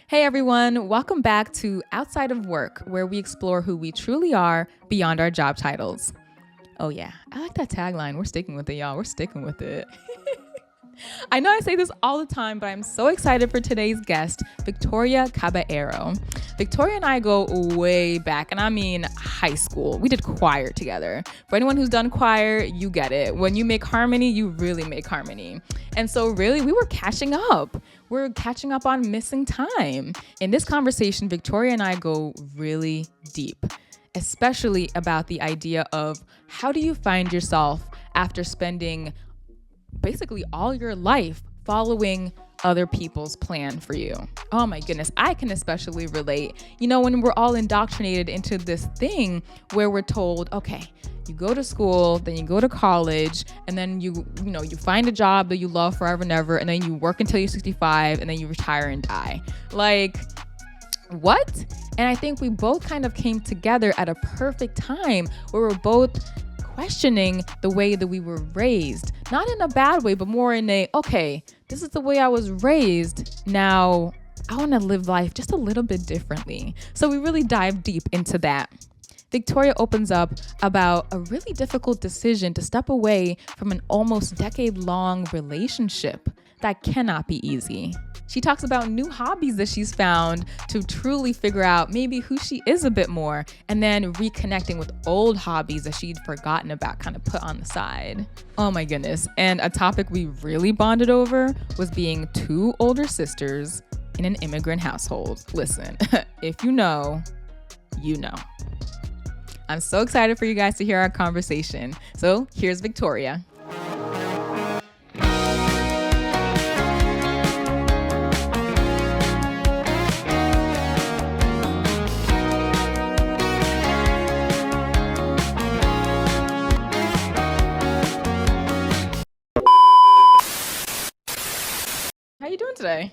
Hey everyone, welcome back to Outside of Work, where we explore who we truly are beyond our job titles. Oh, yeah, I like that tagline. We're sticking with it, y'all. We're sticking with it. I know I say this all the time, but I'm so excited for today's guest, Victoria Caballero. Victoria and I go way back, and I mean high school. We did choir together. For anyone who's done choir, you get it. When you make harmony, you really make harmony. And so, really, we were catching up. We're catching up on missing time. In this conversation, Victoria and I go really deep, especially about the idea of how do you find yourself after spending basically all your life following other people's plan for you. Oh my goodness, I can especially relate. You know, when we're all indoctrinated into this thing where we're told, okay, you go to school, then you go to college, and then you find a job that you love forever and ever, and then you work until you're 65, and then you retire and die. Like, what? And I think we both kind of came together at a perfect time where we're both questioning the way that we were raised. Not in a bad way, but more in a, okay, this is the way I was raised. Now I want to live life just a little bit differently. So we really dive deep into that. Victoria opens up about a really difficult decision to step away from an almost decade-long relationship that cannot be easy. She talks about new hobbies that she's found to truly figure out maybe who she is a bit more, and then reconnecting with old hobbies that she'd forgotten about, kind of put on the side. Oh my goodness. And a topic we really bonded over was being two older sisters in an immigrant household. Listen, if you know, you know. I'm so excited for you guys to hear our conversation. So here's Victoria. How you doing today?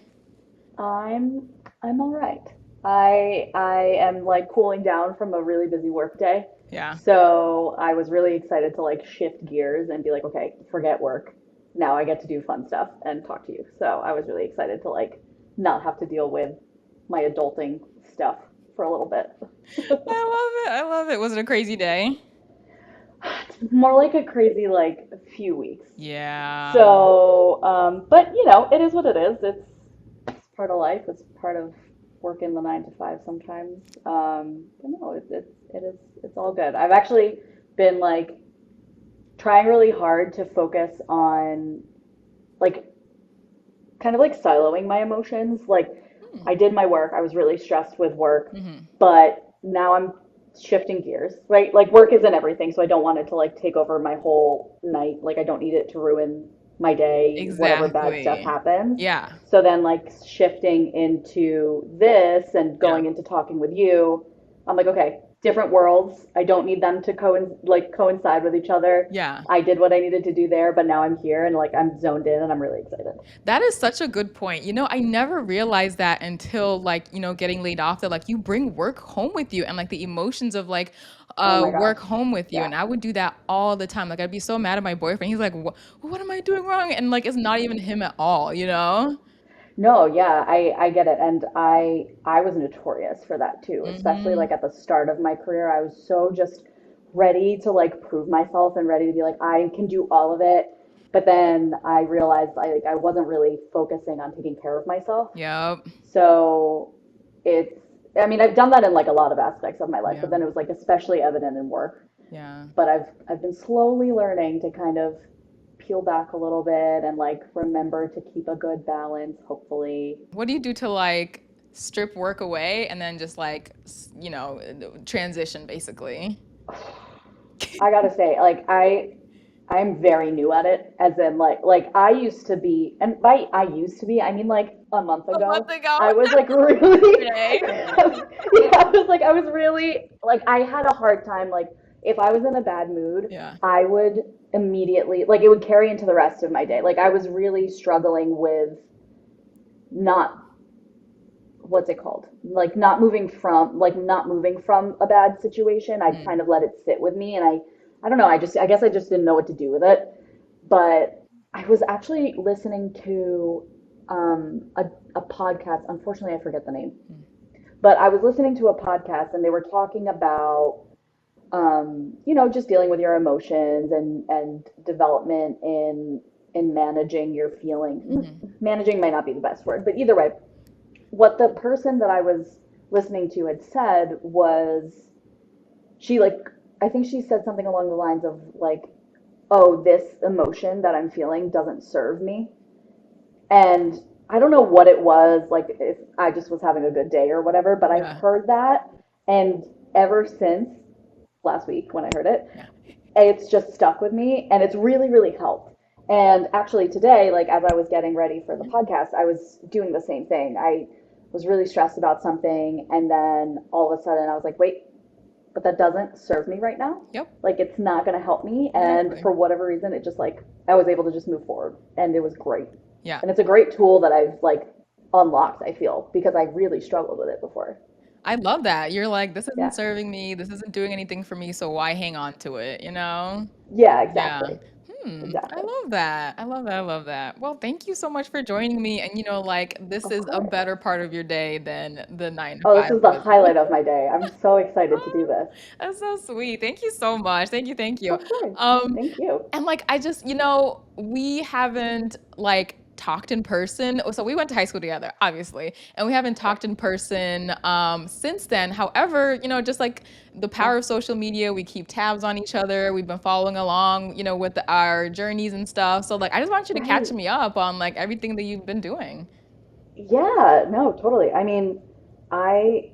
I'm all right. I am like cooling down from a really busy work day. Yeah. So I was really excited to like shift gears and be like, okay, forget work. Now I get to do fun stuff and talk to you. So I was really excited to like not have to deal with my adulting stuff for a little bit. I love it. I love it. Was it a crazy day? It's more like a crazy like few weeks. Yeah. So, but you know, it is what it is. It's part of life. It's part of working the 9 to 5 sometimes. But no, it's all good. I've actually been like trying really hard to focus on like kind of like siloing my emotions. Like Hmm. I did my work. I was really stressed with work, Hmm. but now I'm shifting gears, right? Like work isn't everything, so I don't want it to like take over my whole night. Like I don't need it to ruin my day, whatever bad stuff Exactly. happens. Yeah. So then like shifting into this and Yeah. going into talking with you, I'm like, okay, different worlds. I don't need them to coincide with each other. Yeah. I did what I needed to do there, but now I'm here and like I'm zoned in and I'm really excited. That is such a good point. You know, I never realized that until like, getting laid off that like you bring work home with you and like the emotions of like Oh my gosh. work home with you. Yeah. And I would do that all the time. Like I'd be so mad at my boyfriend. He's like, what am I doing wrong? And like it's not even him at all, you know? No, yeah, I get it. And I was notorious for that too, especially Hmm. like at the start of my career. I was so just ready to like prove myself and ready to be like I can do all of it. But then I realized I wasn't really focusing on taking care of myself. Yep. So it's I mean, I've done that in like a lot of aspects of my life, Yeah. but then it was like especially evident in work. Yeah. But I've been slowly learning to kind of peel back a little bit and like remember to keep a good balance, hopefully. What do you do to like strip work away and then just like, transition basically? I gotta say, like I'm very new at it, as in like I used to be, and by I used to be, I mean like a month A month ago, ago. I was like really, Today. yeah, I was really like I had a hard time like if I was in a bad mood, Yeah. I would immediately like it would carry into the rest of my day. Like I was really struggling with not what's it called? Like not moving from a bad situation. I'd Mm. kind of let it sit with me and I don't know, I guess I just didn't know what to do with it. But I was actually listening to a a podcast. Unfortunately, I forget the name, but I was listening to a podcast and they were talking about, just dealing with your emotions and development in managing your feelings. Mm-hmm. Managing might not be the best word, but either way, what the person that I was listening to had said was she like I think she said something along the lines of like, oh, this emotion that I'm feeling doesn't serve me. And I don't know what it was, like if I just was having a good day or whatever, but I Yeah. heard that and ever since last week when I heard it, Yeah. it's just stuck with me and it's really, really helped. And actually today, like as I was getting ready for the podcast, I was doing the same thing. I was really stressed about something and then all of a sudden I was like, wait, but that doesn't serve me right now. Yep. Like it's not going to help me. And Exactly. for whatever reason, it just like I was able to just move forward and it was great. Yeah. And it's a great tool that I've like unlocked, I feel, because I really struggled with it before. I love that. You're like, this isn't Yeah. serving me. This isn't doing anything for me. So why hang on to it? You know? Yeah, Yeah. exactly. I Exactly. love that. I love that. I love that. Well, thank you so much for joining me. And like this Of is a course. better part of your day than the nine to Oh, this five is the was. highlight of my day. I'm so excited to do this. That's so sweet. Thank you so much. Thank you. Thank you. Of course. Um, Thank you. and like I just, we haven't like talked in person. So we went to high school together, obviously, and we haven't Correct. talked in person since then. However, just like the Yeah. power of social media, we keep tabs on each other. We've been following along, with our journeys and stuff. So like I just want you to catch Right. me up on like everything that you've been doing. Yeah, no, totally. I mean, I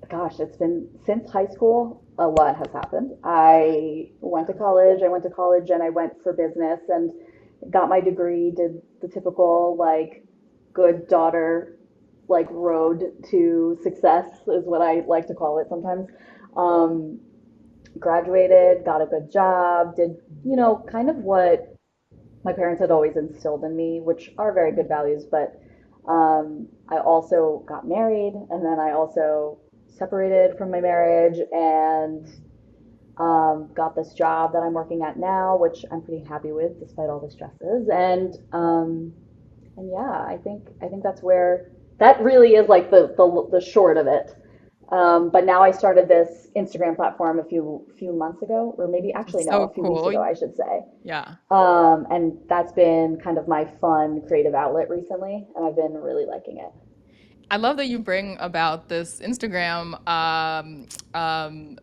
gosh, it's been since high school, a lot has happened. I went to college and I went for business and got my degree, did the typical like good daughter like road to success is what I like to call it sometimes. Um, Graduated, got a good job, did, kind of what my parents had always instilled in me, which are very good values, but I also got married and then I also separated from my marriage and got this job that I'm working at now, which I'm pretty happy with despite all the stresses. And yeah, I think that's where that really is like the short of it. But now I started this Instagram platform a few months ago, or maybe actually no, So a few weeks cool. ago, I should say. Yeah. And that's been kind of my fun creative outlet recently, and I've been really liking it. I love that you bring about this Instagram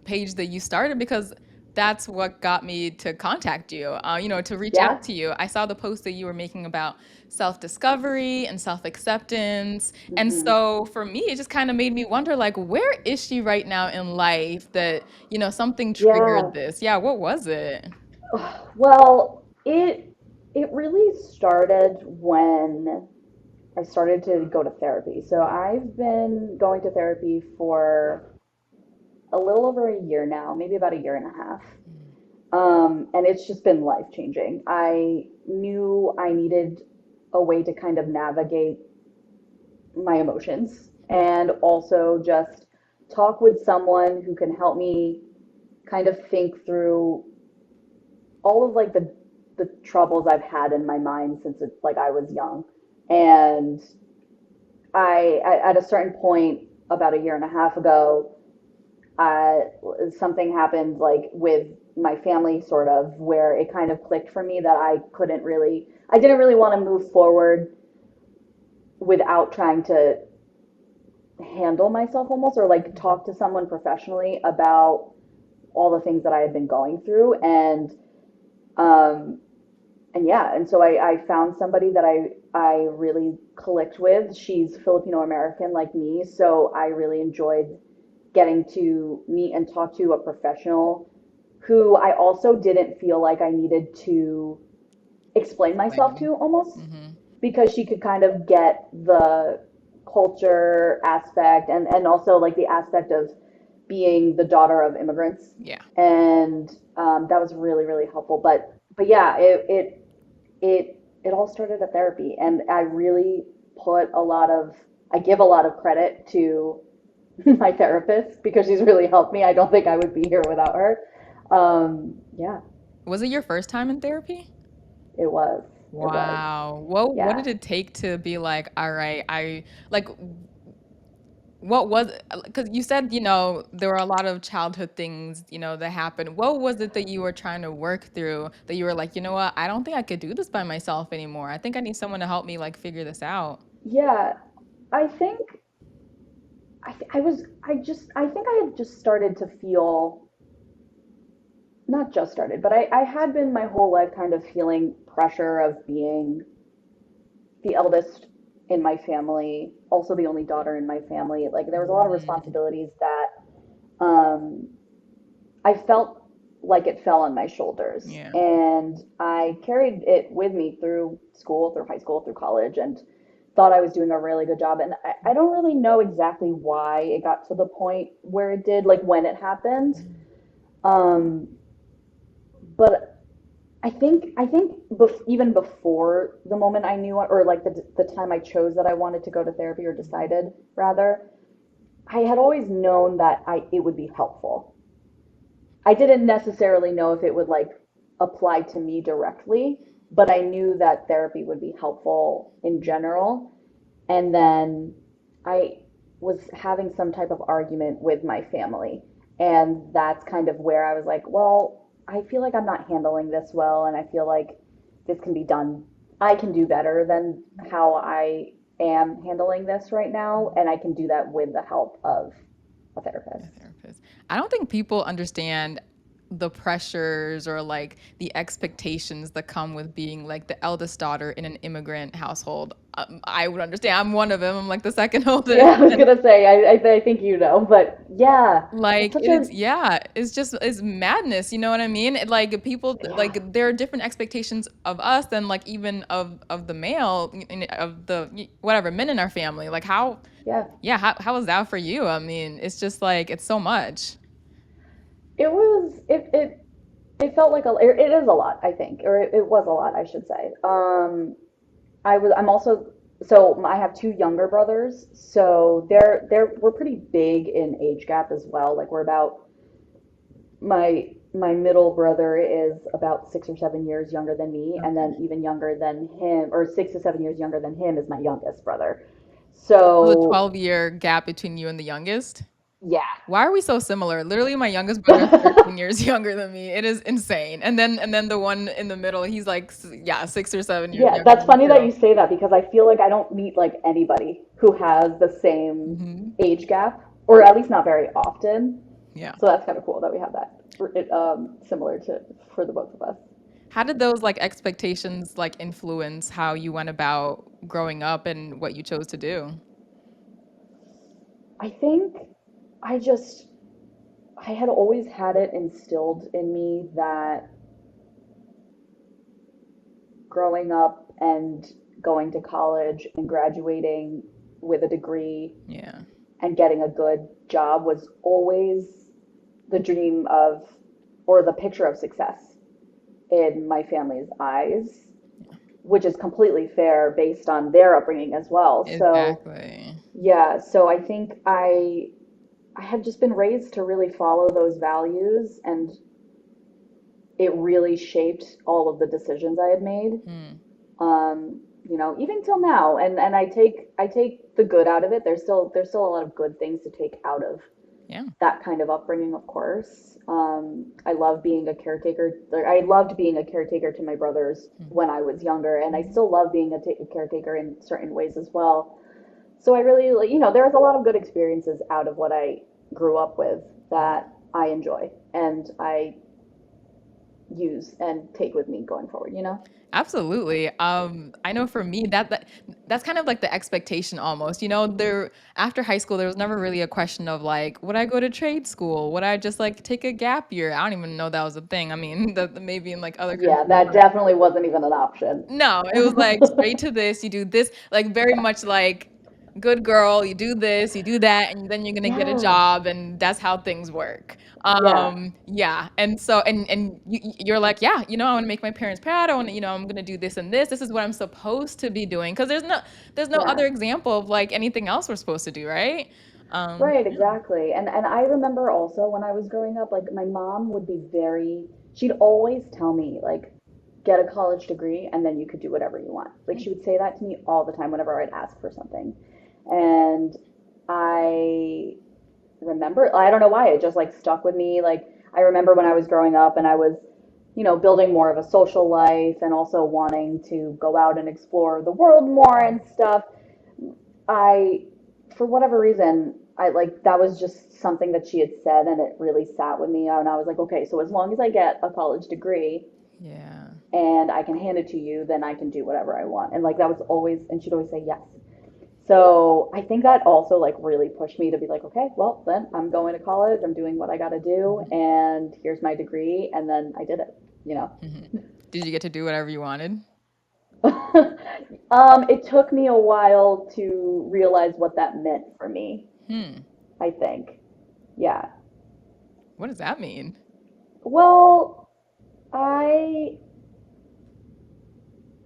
page that you started because that's what got me to contact you, to reach Yeah. out to you. I saw the post that you were making about self-discovery and self-acceptance. And Hmm. so for me, it just kind of made me wonder, like, where is she right now in life that, something Yeah. triggered this? Yeah, what was it? Well, it really started when I started to go to therapy. So I've been going to therapy for a little over a year now, maybe about a year and a half. And it's just been life changing. I knew I needed a way to kind of navigate my emotions and also just talk with someone who can help me kind of think through all of like the troubles I've had in my mind since it's like I was young. And at a certain point about a year and a half ago, uh, something happened like with my family sort of where it kind of clicked for me that I didn't really want to move forward without trying to handle myself almost or like talk to someone professionally about all the things that I had been going through um and yeah, and so I found somebody that I really clicked with. She's Filipino American like me, so I really enjoyed getting to meet and talk to a professional who I also didn't feel like I needed to explain myself Explain. to almost Mm-hmm. because she could kind of get the culture aspect and also like the aspect of being the daughter of immigrants. Yeah. And that was really, really helpful. But yeah, it all started at therapy. And I really I give a lot of credit to my therapist because she's really helped me. I don't think I would be here without her. Yeah, Was it your first time in therapy? it was. It was. Wow. What Yeah. did it take to be like, all right, I like what was, because you said, there were a lot of childhood things, that happened. What was it that you were trying to work through that you were like, you know what, I don't think I could do this by myself anymore. I think I need someone to help me like figure this out. Yeah. I think I think I had just started to feel, not just started, but I had been my whole life kind of feeling pressure of being the eldest in my family, also the only daughter in my family. Like there was a lot of Mm, responsibilities that um, I felt like it fell on my shoulders. yeah. And I carried it with me through school, through high school, through college, and thought I was doing a really good job. And I don't really know exactly why it got to the point where it did, like when it happened. Um, but even before the moment I knew, or like the time I chose that I wanted to go to therapy, or decided rather, I had always known that it would be helpful. I didn't necessarily know if it would like apply to me directly, but I knew that therapy would be helpful in general. And then I was having some type of argument with my family. And that's kind of where I was like, well, I feel like I'm not handling this well. And I feel like this can be done. I can do better than how I am handling this right now. And I can do that with the help of a A therapist. therapist. I don't think people understand the pressures or like the expectations that come with being like the eldest daughter in an immigrant household. I would understand. I'm one of them. I'm like the second Yeah, oldest. I was And gonna say, I think you know, but yeah, it's like such a, it's, yeah, it's just, it's madness, you know what I mean? Like people, yeah, like there are different expectations of us than like even of the male, of the whatever men in our family. Like how, yeah. yeah, how was that for you? I mean, it's just like it's so much. It felt like it is a lot, I think, or it was a lot, I should say. I'm also, so I have two younger brothers, so we're pretty big in age gap as well. Like we're about, my middle brother is about 6 or 7 years younger than me, and Okay. then even younger than him, or 6 to 7 years younger than him, is my youngest brother. There's a So 12-year gap between you and the youngest. yeah, Why are we so similar? Literally, my youngest brother is 13 years younger than me. It is insane. And then the one in the middle, he's like, yeah, 6 or 7 years yeah, younger that's than me funny that too. you say that because I feel like I don't meet like anybody who has the same Hmm. age gap, or at least not very often. Yeah. So that's kind of cool that we have that similar to for the both of us. How did those like expectations like influence how you went about growing up and what you chose to do? I think I just I had always had it instilled in me that growing up and going to college and graduating with a degree Yeah. and getting a good job was always the dream of, or the picture of success in my family's eyes, which is completely fair based on their upbringing as well. So, Exactly. yeah, so I think I had just been raised to really follow those values, and it really shaped all of the decisions I had made. Hmm. Even till now, and I take the good out of it. There's still a lot of good things to take out of Yeah. that kind of upbringing, of course. I love being a caretaker. I loved being a caretaker to my brothers when I was younger, and I still love being a caretaker in certain ways as well. So I really, like, there was a lot of good experiences out of what I grew up with that I enjoy and I use and take with me going forward. Absolutely. I know for me that's kind of like the expectation almost. There after high school there was never really a question of like, would I go to trade school? Would I just like take a gap year? I don't even know that was a thing. I mean, maybe in like other Yeah, countries, that but definitely wasn't even an option. no, it was like straight to this, you do this, like very much like good girl, you do this, you do that, and then you're gonna get a Yeah, job, and that's how things work. yeah, Yeah, and so and you're like, yeah, I want to make my parents proud. I want to, I'm gonna do this and this. This is what I'm supposed to be doing because there's no yeah. other example of like anything else we're supposed to do, right? Right, Yeah. exactly. And I remember also when I was growing up, like my mom would be she'd always tell me like, get a college degree and then you could do whatever you want. Like she would say that to me all the time whenever I'd ask for something. And I remember, I don't know why, it just like stuck with me. Like I remember when I was growing up and I was, building more of a social life and also wanting to go out and explore the world more and stuff. I, for whatever reason, I like that was just something that she had said and it really sat with me. And I was like, okay, so as long as I get a college degree Yeah. and I can hand it to you, then I can do whatever I want. And like that was always, and she'd always say yes. So I think that also like really pushed me to be like, okay, well then I'm going to college, I'm doing what I got to do, Mhm. and here's my degree, and then I did it. Mhm. Did you get to do whatever you wanted? It took me a while to realize what that meant for me, Hmm. I think. Yeah. What does that mean? Well, I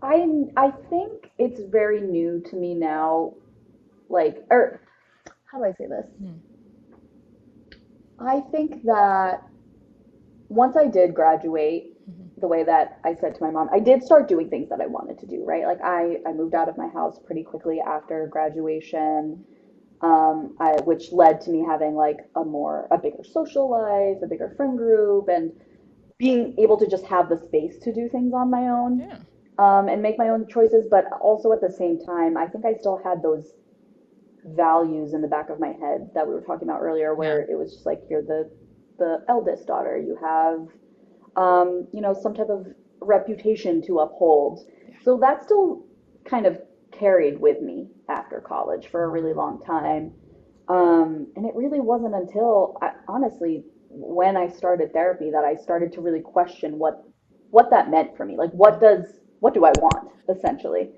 I think it's very new to me now, like, or how do I say this? Hmm. I think that once I did graduate, Mhm. the way that I said to my mom, I did start doing things that I wanted to do, right? Like I moved out of my house pretty quickly after graduation, which led to me having like a bigger social life, a bigger friend group, and being able to just have the space to do things on my own, Yeah. and make my own choices. But also at the same time, I think I still had those values in the back of my head that we were talking about earlier, Yeah. where it was just like you're the eldest daughter, you have some type of reputation to uphold. Yeah. So that still kind of carried with me after college for a really Mhm. long time. And it really wasn't until, honestly, when I started therapy that I started to really question what that meant for me. Like, what do I want, essentially?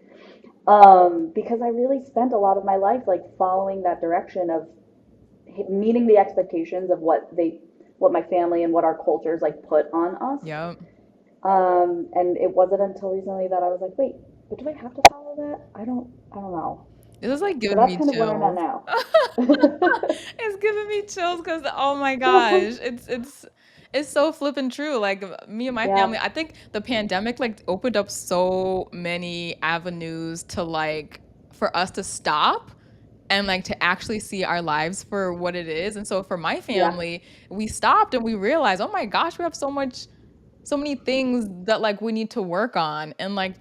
Because I really spent a lot of my life like following that direction of meeting the expectations of what my family and what our cultures like put on us. Yep. And it wasn't until recently that I was like, wait, but do I have to follow that? I don't know. This is like So giving that's me kind of where I'm at chills. now. It's giving me chills because oh my gosh, it's so flippin' true. Like me and my Yeah, family, I think the pandemic like opened up so many avenues to like for us to stop and like to actually see our lives for what it is. And so for my yeah, family, we stopped and we realized, oh my gosh, we have so many things that like we need to work on. And like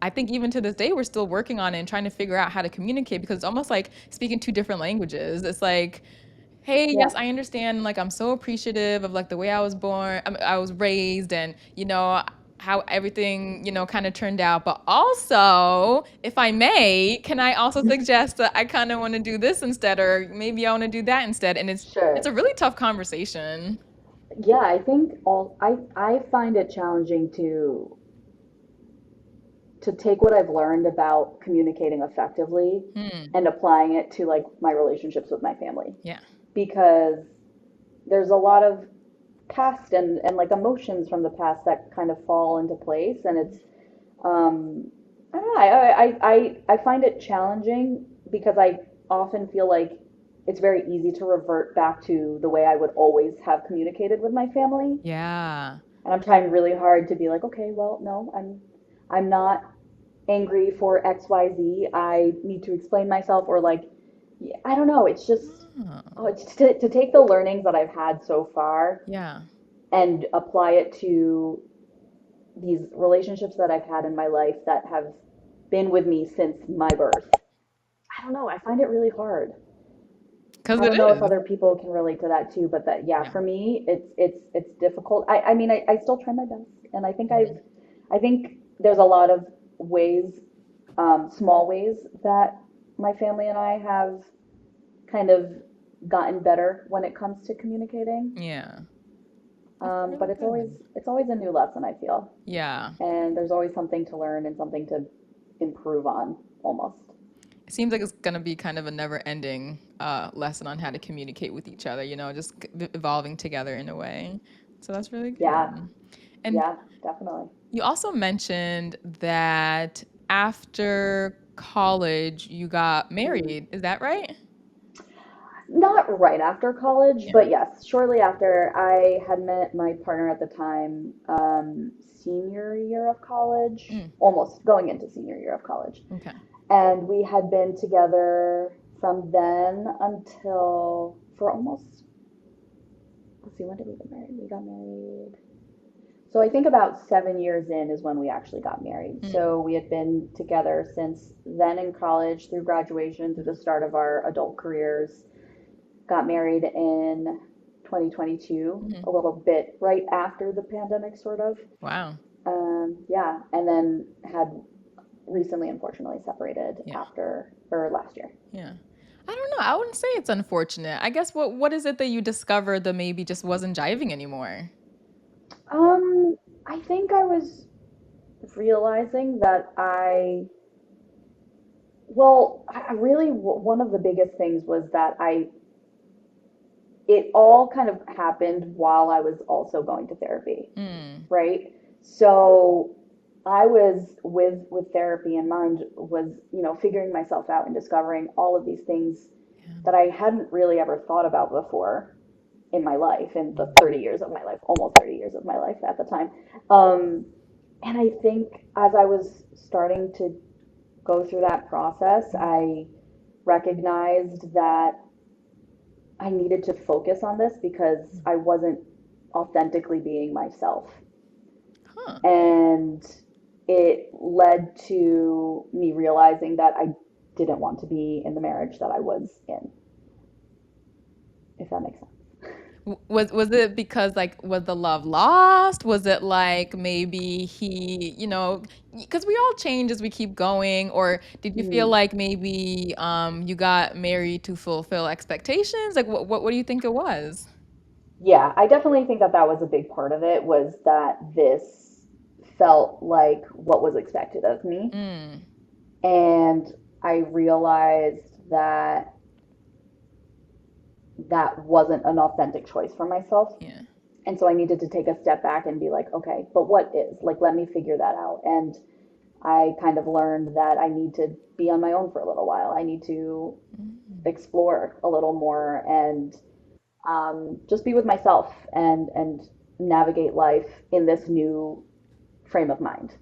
I think even to this day we're still working on it and trying to figure out how to communicate because it's almost like speaking two different languages. It's like, hey, yeah, yes, I understand, like I'm so appreciative of like the way I was born, I was raised, and how everything kind of turned out, but also, if I may, can I also suggest that I kind of want to do this instead, or maybe I want to do that instead? And it's sure. a really tough conversation. Yeah, I think I find it challenging to take what I've learned about communicating effectively Hmm. and applying it to like my relationships with my family, Yeah. because there's a lot of past and like emotions from the past that kind of fall into place, and it's I don't know, I find it challenging because I often feel like it's very easy to revert back to the way I would always have communicated with my family, Yeah. and I'm trying really hard to be like, okay, well, no, I'm not angry for XYZ. I need to explain myself, or like, yeah, I don't know. It's just, Oh, oh, it's to take the learnings that I've had so far yeah. and apply it to these relationships that I've had in my life that have been with me since my birth. I don't know. I find it really hard. Because I it don't know if is. other people can relate to that too, but that, yeah, Yeah. for me, it's difficult. I mean, I still try my best, and Mhm. I think there's a lot of ways, small ways that my family and I have kind of gotten better when it comes to communicating. Yeah. That's But really good. it's always a new lesson, I feel, Yeah. and there's always something to learn and something to improve on, almost. It seems like it's gonna be kind of a never-ending lesson on how to communicate with each other, just evolving together in a way. So that's really Yeah, good. And yeah, definitely. you also mentioned that after college you got Mhm. married. Is that right? Not right after college, Yeah. but yes, shortly after. I had met my partner at the time, senior year of college, Mm, almost going into senior year of college. okay. And we had been together from then until for almost, let's see, when did we get married? We got married. So I think about 7 years in is when we actually got married. Mm, So we had been together since then in college, through graduation, through the start of our adult careers. Got married in 2022, mhm. a little bit right after the pandemic, sort of. Wow. Yeah, and then had recently, unfortunately, separated Yeah. after or last year. Yeah. I don't know. I wouldn't say it's unfortunate. I guess what is it that you discovered that maybe just wasn't jiving anymore? Um, I think I was realizing that well, I really, one of the biggest things was that it all kind of happened while I was also going to therapy, Mm. right? So I was with therapy in mind, was, figuring myself out and discovering all of these things Yeah. that I hadn't really ever thought about before in my life, in the 30 years of my life, almost 30 years of my life at the time. Um, and I think as I was starting to go through that process, I recognized that I needed to focus on this because I wasn't authentically being myself. Huh. And it led to me realizing that I didn't want to be in the marriage that I was in, if that makes sense. Was it because like was the love lost? Was it like maybe he, because we all change as we keep going, or did you feel Mm. like maybe you got married to fulfill expectations? Like what do you think it was? Yeah, I definitely think that that was a big part of it, was that this felt like what was expected of me. Mm, And I realized that that wasn't an authentic choice for myself. yeah. And so I needed to take a step back and be like, okay, but what is? Like, let me figure that out. And I kind of learned that I need to be on my own for a little while. I need to Mm. explore a little more and just be with myself and navigate life in this new frame of mind.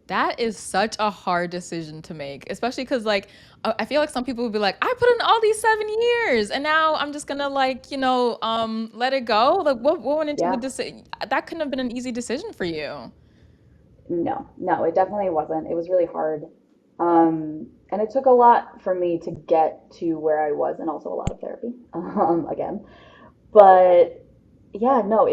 That is such a hard decision to make, especially because, like, I feel like some people would be like, I put in all these 7 years and now I'm just gonna, like, let it go. Like, what went into the Yeah, decision? That couldn't have been an easy decision for you. no, no, it definitely wasn't. It was really hard. And it took a lot for me to get to where I was, and also a lot of therapy, again. But yeah, no,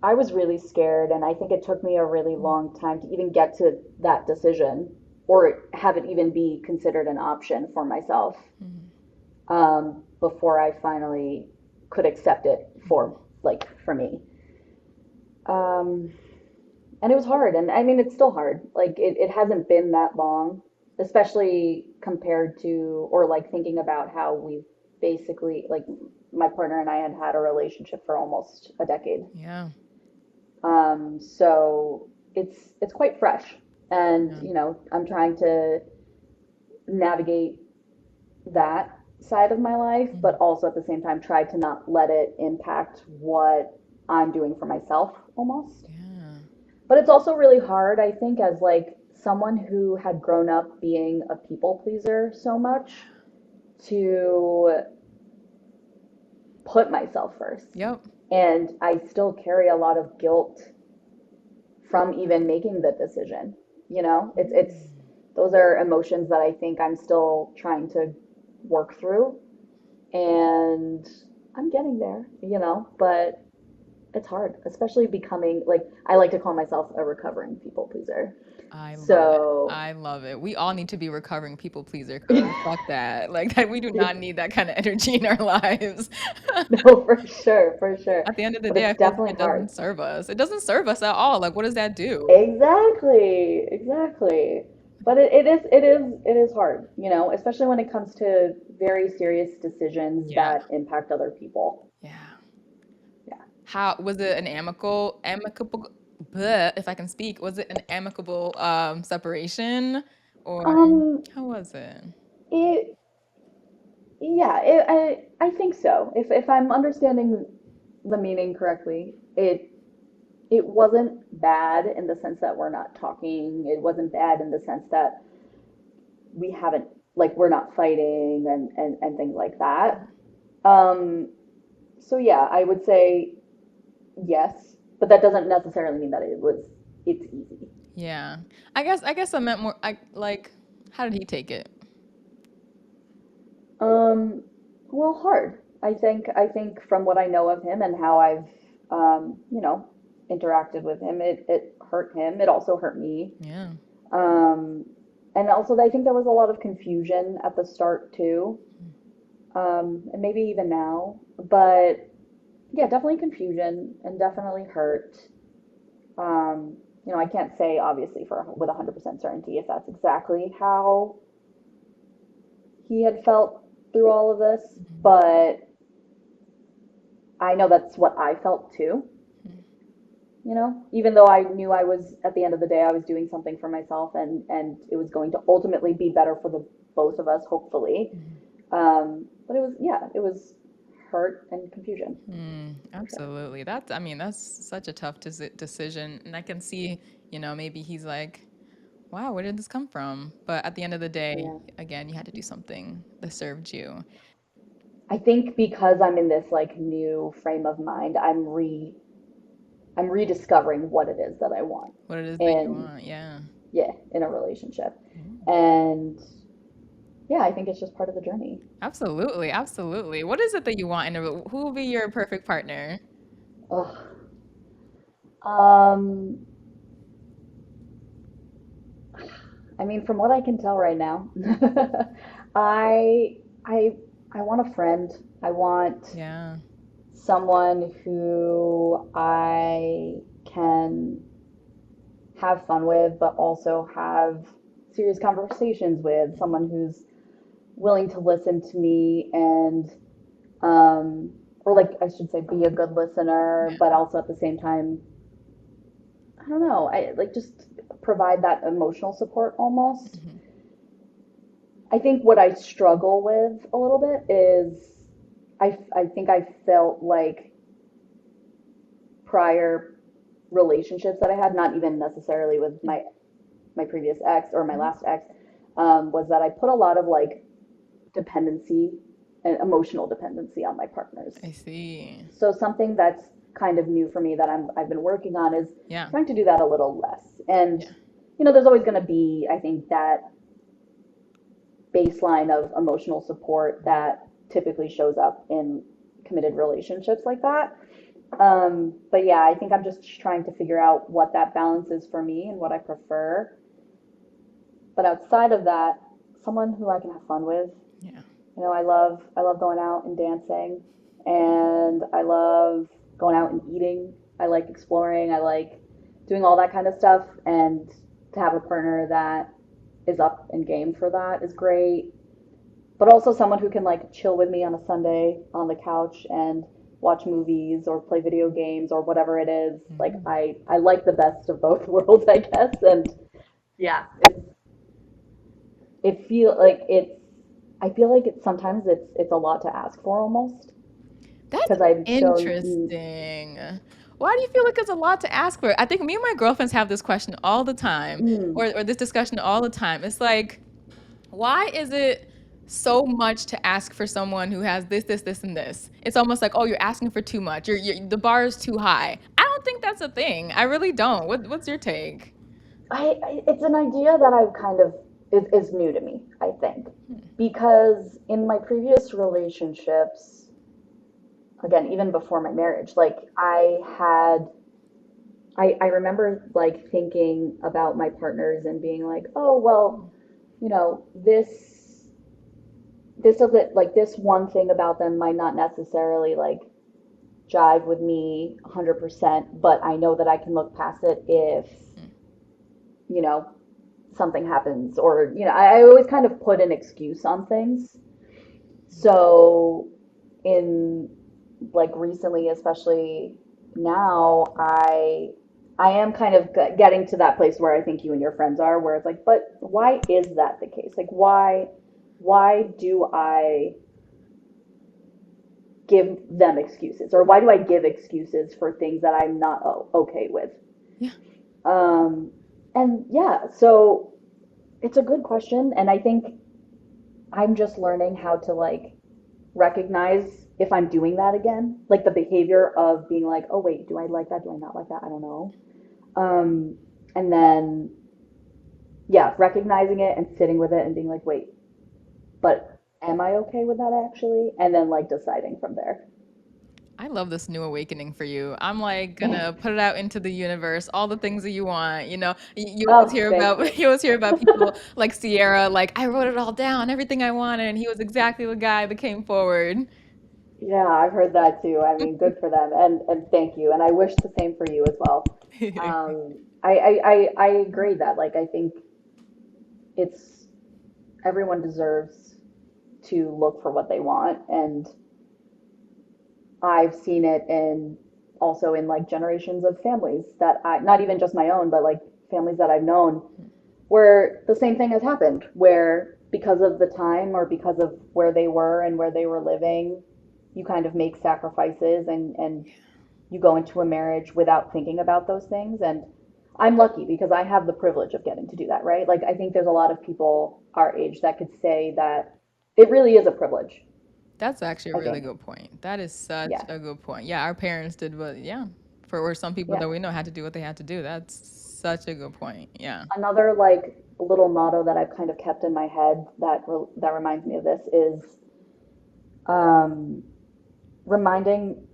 I was really scared, and I think it took me a really long time to even get to that decision or have it even be considered an option for myself, Mhm. before I finally could accept it for me. Um, and it was hard, and I mean, it's still hard. Like, it hasn't been that long, especially compared to, or like thinking about how we've basically, like, my partner and I had had a relationship for almost a decade. Yeah. So it's quite fresh, and Yeah. I'm trying to navigate that side of my life, but Mhm. also at the same time try to not let it impact what I'm doing for myself, almost. Yeah. But it's also really hard, I think, as like someone who had grown up being a people pleaser so much, to put myself first. Yep. And I still carry a lot of guilt from even making the decision. It's those are emotions that I think I'm still trying to work through, and I'm getting there, but it's hard, especially becoming, like, I like to call myself a recovering people pleaser. I love it. So, I love it. We all need to be recovering people pleaser because fuck that. Like that we do not need that kind of energy in our lives. no, for sure, for sure. At the end of the But day, it's I feel like definitely it hard. doesn't serve us. It doesn't serve us at all. Like what does that do? Exactly, exactly. But it is hard, especially when it comes to very serious decisions Yeah. that impact other people. Yeah. Yeah. How was it an amicable bleh, if I can speak, was it an amicable separation or Um, how was it? it Yeah, I think so. If I'm understanding the meaning correctly, it wasn't bad in the sense that we're not talking. It wasn't bad in the sense that we haven't, like, we're not fighting and things like that. Um, so yeah, I would say yes, but that doesn't necessarily mean that it's easy. Yeah. I guess I meant more I like how did he take it? Um, well, hard. I think from what I know of him and how I've interacted with him, it hurt him. It also hurt me. Yeah. Um, and also I think there was a lot of confusion at the start too. And maybe even now, but yeah, definitely confusion and definitely hurt. I can't say obviously for with 100% certainty if that's exactly how he had felt through all of this, but I know that's what I felt too. Even though I knew I was at the end of the day I was doing something for myself and it was going to ultimately be better for the both of us, hopefully. But it was hurt and confusion for sure. Absolutely. I mean, that's such a tough decision. And I can see, maybe he's like, wow, where did this come from? But at the end of the day, Yeah. again, you had to do something that served you. I think because I'm in this like new frame of mind, I'm rediscovering what it is that I want. What it is that you And want. Yeah. yeah, in a relationship. And yeah, I think it's just part of the journey. Absolutely. Absolutely. What is it that you want who will be your perfect partner? Ugh. Um, I mean, from what I can tell right now, I I I want a friend. I want Yeah. someone who I can have fun with, but also have serious conversations with. Someone who's willing to listen to me and, or like I should say, be a good listener, but also at the same time, I don't know, I like just provide that emotional support almost. I think what I struggle with a little bit is I think I felt like prior relationships that I had, not even necessarily with my previous ex or my last ex, was that I put a lot of like dependency and emotional dependency on my partners. I see. So something that's kind of new for me that I've been working on is Yeah. trying to do that a little less. And Yeah. there's always going to be, I think, that baseline of emotional support that typically shows up in committed relationships like that. But yeah, I think I'm just trying to figure out what that balance is for me and what I prefer. But outside of that, someone who I can have fun with. Yeah. I love going out and dancing, and I love going out and eating. I like exploring. I like doing all that kind of stuff, and to have a partner that is up and game for that is great. But also someone who can like chill with me on a Sunday on the couch and watch movies or play video games or whatever it is. Like I like the best of both worlds, I guess. And yeah, it feel like it's I feel like sometimes it's a lot to ask for almost That's because I'm so interesting. Why do you feel like it's a lot to ask for? I think me and my girlfriends have this question all the time, mm, or this discussion all the time. It's like, why is it so much to ask for someone who has this, this, this, and this? It's almost like, oh, you're asking for too much. The bar is too high. I don't think that's a thing. I really don't. What's your take? it's an idea that I've kind of is new to me, I think, because in my previous relationships, again, even before my marriage, like I remember like thinking about my partners and being like, oh well, this doesn't like this one thing about them might not necessarily like jive with me 100%, but I know that I can look past it if, you know, something happens or, I always kind of put an excuse on things. So in like recently, especially now, I am kind of getting to that place where I think you and your friends are, where it's like, but why is that the case? Like, why do I give them excuses, or why do I give excuses for things that I'm not okay with? Yeah. Um, and yeah, so it's a good question, and I think I'm just learning how to like recognize if I'm doing that again, like the behavior of being like, oh wait, do I like that? Do I not like that? I don't know. Um, and then yeah, recognizing it and sitting with it and being like, wait, but am I okay with that actually? And then like deciding from there. I love this new awakening for you. I'm like gonna put it out into the universe, all the things that you want. You always Oh, hear thank about you. you always hear about people like Sierra, like I wrote it all down, everything I wanted, and he was exactly the guy that came forward. Yeah, I've heard that too. I mean, good for them, and thank you. And I wish the same for you as well. I agree that like I think it's everyone deserves to look for what they want, and I've seen it in also in like generations of families that I not even just my own, but like families that I've known where the same thing has happened, where because of the time or because of where they were and where they were living, you kind of make sacrifices and you go into a marriage without thinking about those things. And I'm lucky because I have the privilege of getting to do that, right? Like I think there's a lot of people our age that could say that it really is a privilege, That's actually a I really think. good point. That is such Yeah. a good point. Yeah, our parents did, but yeah, for some people Yeah. that we know had to do what they had to do. That's such a good point. Yeah. Another like little motto that I've kind of kept in my head that reminds me of this is um, reminding,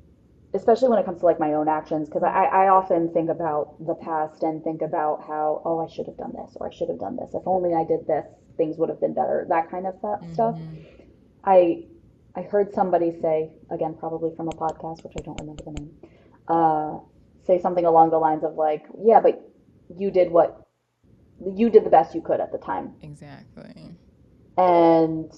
especially when it comes to like my own actions, because I often think about the past and think about how, oh, I should have done this or I should have done this. If only I did this, things would have been better. That kind of stuff. Hmm. I I heard somebody say, again, probably from a podcast, which I don't remember the name, uh, say something along the lines of like, yeah, but you did what you did the best you could at the time. Exactly. And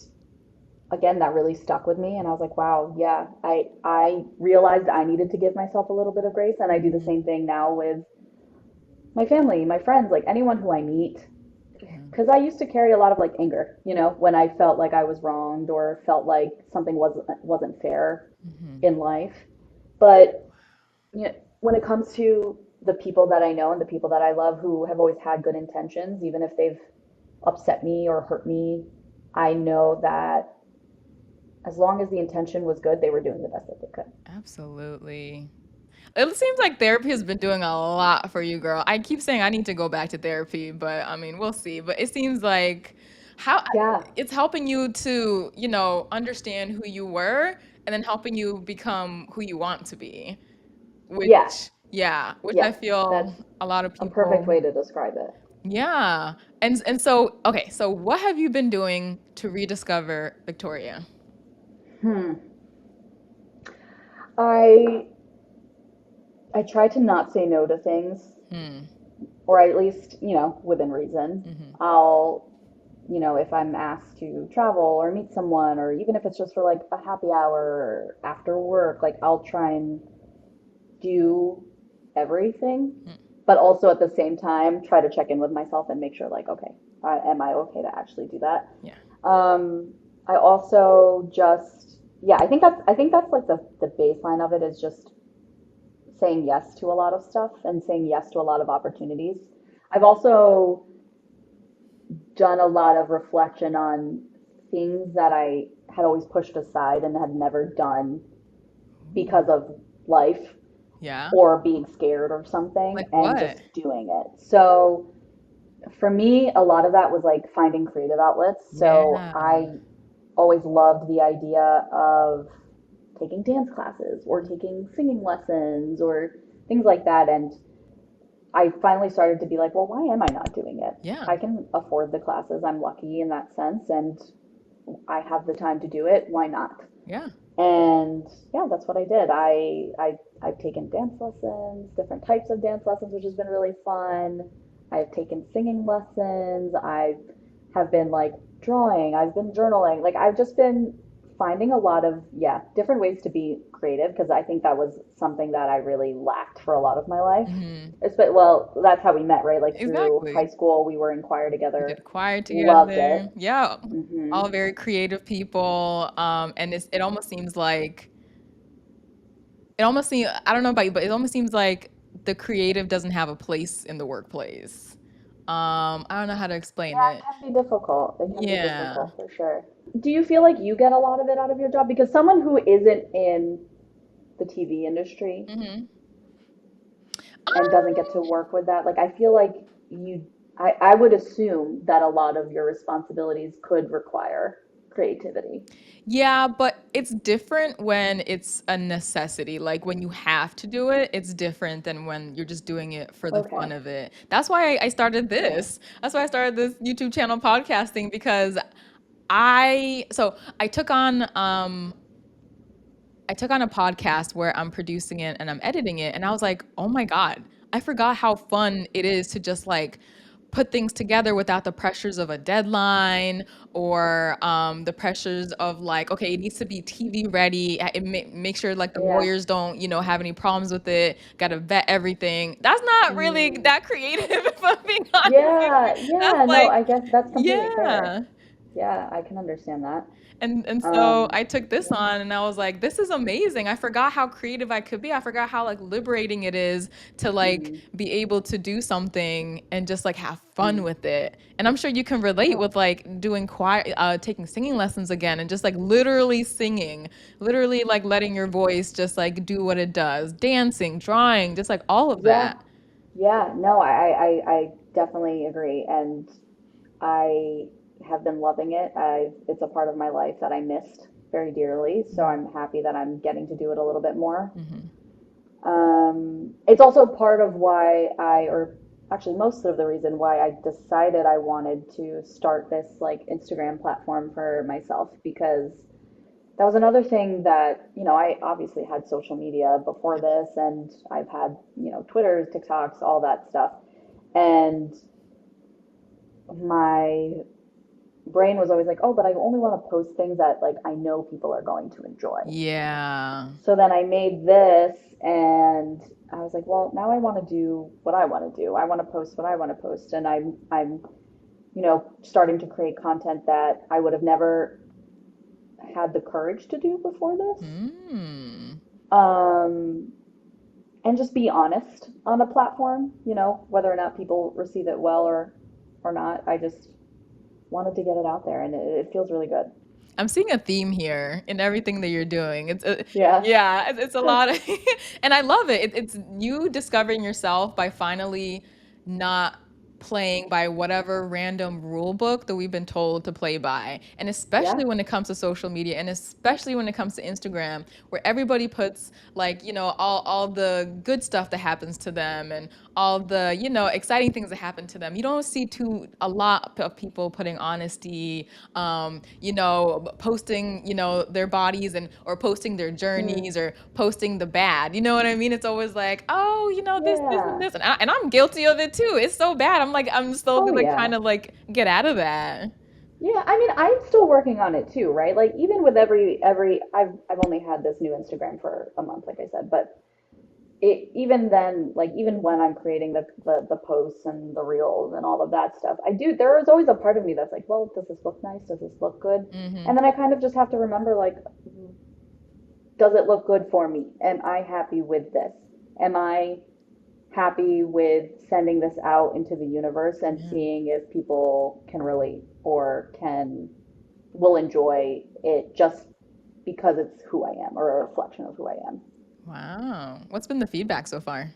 again, that really stuck with me. And I was like, wow, yeah, I realized I needed to give myself a little bit of grace. And I do the Hmm. same thing now with my family, my friends, like anyone who I meet. Hmm. Because I used to carry a lot of like anger, when I felt like I was wronged or felt like something wasn't fair Hmm. in life. But when it comes to the people that I know and the people that I love who have always had good intentions, even if they've upset me or hurt me, I know that as long as the intention was good, they were doing the best that they could. Absolutely. It seems like therapy has been doing a lot for you, girl. I keep saying I need to go back to therapy, but I mean, we'll see. But it seems like how Yeah, it's helping you to, understand who you were and then helping you become who you want to be, yeah, which, yeah, which I yeah. feel That's a lot of a perfect people, way to describe it. yeah. And so, okay, so what have you been doing to rediscover Victoria? Hmm. I I try to not say no to things, Hmm. or at least, within reason. Hmm. I'll, if I'm asked to travel or meet someone, or even if it's just for like a happy hour after work, like I'll try and do everything, but also at the same time try to check in with myself and make sure, like, okay, am I okay to actually do that? Yeah. Um, I also just, yeah, I think that's like the baseline of it is just saying yes to a lot of stuff and saying yes to a lot of opportunities. I've also done a lot of reflection on things that I had always pushed aside and had never done because of life Yeah. or being scared or something, Like and what? just doing it. So for me, a lot of that was like finding creative outlets. So Yeah. I always loved the idea of taking dance classes or taking singing lessons or things like that. And I finally started to be like, well, why am I not doing it? Yeah. I can afford the classes. I'm lucky in that sense, and I have the time to do it. Why not? Yeah. And yeah, that's what I did. I've taken dance lessons, different types of dance lessons, which has been really fun. I've taken singing lessons. I have been like drawing. I've been journaling. Like I've just been finding a lot of, yeah, different ways to be creative because I think that was something that I really lacked for a lot of my life. Hmm. Well, that's how we met, right? Like through high Exactly. school, we were in choir We together. did choir Loved together. it. Yeah. Hmm. All very creative people. And it almost seems like, it almost seems, I don't know about you, but it almost seems like the creative doesn't have a place in the workplace. I don't know how to explain Yeah, it it. can be difficult. It can be Yeah. difficult for sure. Do you feel like you get a lot of it out of your job? Because someone who isn't in the TV industry Hmm. and doesn't get to work with that, like I feel like you, I would assume that a lot of your responsibilities could require creativity. Yeah, but it's different when it's a necessity. Like when you have to do it, it's different than when you're just doing it for the fun Okay. of it. That's why I started Yeah. this. That's why I started this YouTube channel podcasting because I took on a podcast where I'm producing it and I'm editing it, and I was like, "Oh my God, I forgot how fun it is to just like put things together without the pressures of a deadline or the pressures of like, okay, it needs to be TV ready. Make sure like the Yeah. lawyers don't, have any problems with it. Got to vet everything. That's not really Mm. that creative, if I'm being honest with you. Yeah, That's yeah, no, like, I guess that's completely fair. yeah. Yeah, I can understand that. And so I took this Yeah. on and I was like, this is amazing. I forgot how creative I could be. I forgot how like liberating it is to like Mm, be able to do something and just like have fun mm. with it. And I'm sure you can relate Oh, with like doing choir, taking singing lessons again and just like literally singing, literally like letting your voice just like do what it does, dancing, drawing, just like all of yeah, that. yeah, no, I definitely agree. And I have been loving it. It's a part of my life that I missed very dearly. So I'm happy that I'm getting to do it a little bit more. Hmm. It's also part of why or actually most of the reason why I decided I wanted to start this like Instagram platform for myself because that was another thing that, I obviously had social media before this and I've had, Twitters, TikToks, all that stuff. And my brain was always like, oh, but I only want to post things that like I know people are going to enjoy. Yeah. So then I made this and I was like, well, now I want to do what I want to do. I want to post what I want to post. And I'm, starting to create content that I would have never had the courage to do before this. Mm. Um, and just be honest on a platform, whether or not people receive it well or not. I just wanted to get it out there and it feels really good. I'm seeing a theme here in everything that you're doing. Yeah. Yeah, it's a lot of, and I love it. It's you discovering yourself by finally not playing by whatever random rule book that we've been told to play by. And Yeah. especially when it comes to social media and especially when it comes to Instagram, where everybody puts like, all the good stuff that happens to them and all the, exciting things that happen to them. You don't see a lot of people putting honesty, posting, their bodies and or posting their Mm. journeys or posting the bad. You know what I mean? It's always like, oh, this and Yeah. this, and I'm guilty of it too. It's so bad. I'm like, I'm slowly Oh, like yeah. trying to like get out of that. Yeah, I mean, I'm still working on it too, right? Like even with every I've only had this new Instagram for a month, like I said, but it even then, like even when I'm creating the posts and the reels and all of that stuff, there is always a part of me that's like, well, does this look nice? Does this look good? Hmm. And then I kind of just have to remember like, does it look good for me? Am I happy with this? Am I happy with sending this out into the universe and Yeah. seeing if people can relate or will enjoy it just because it's who I am or a reflection of who I am. Wow. What's been the feedback so far?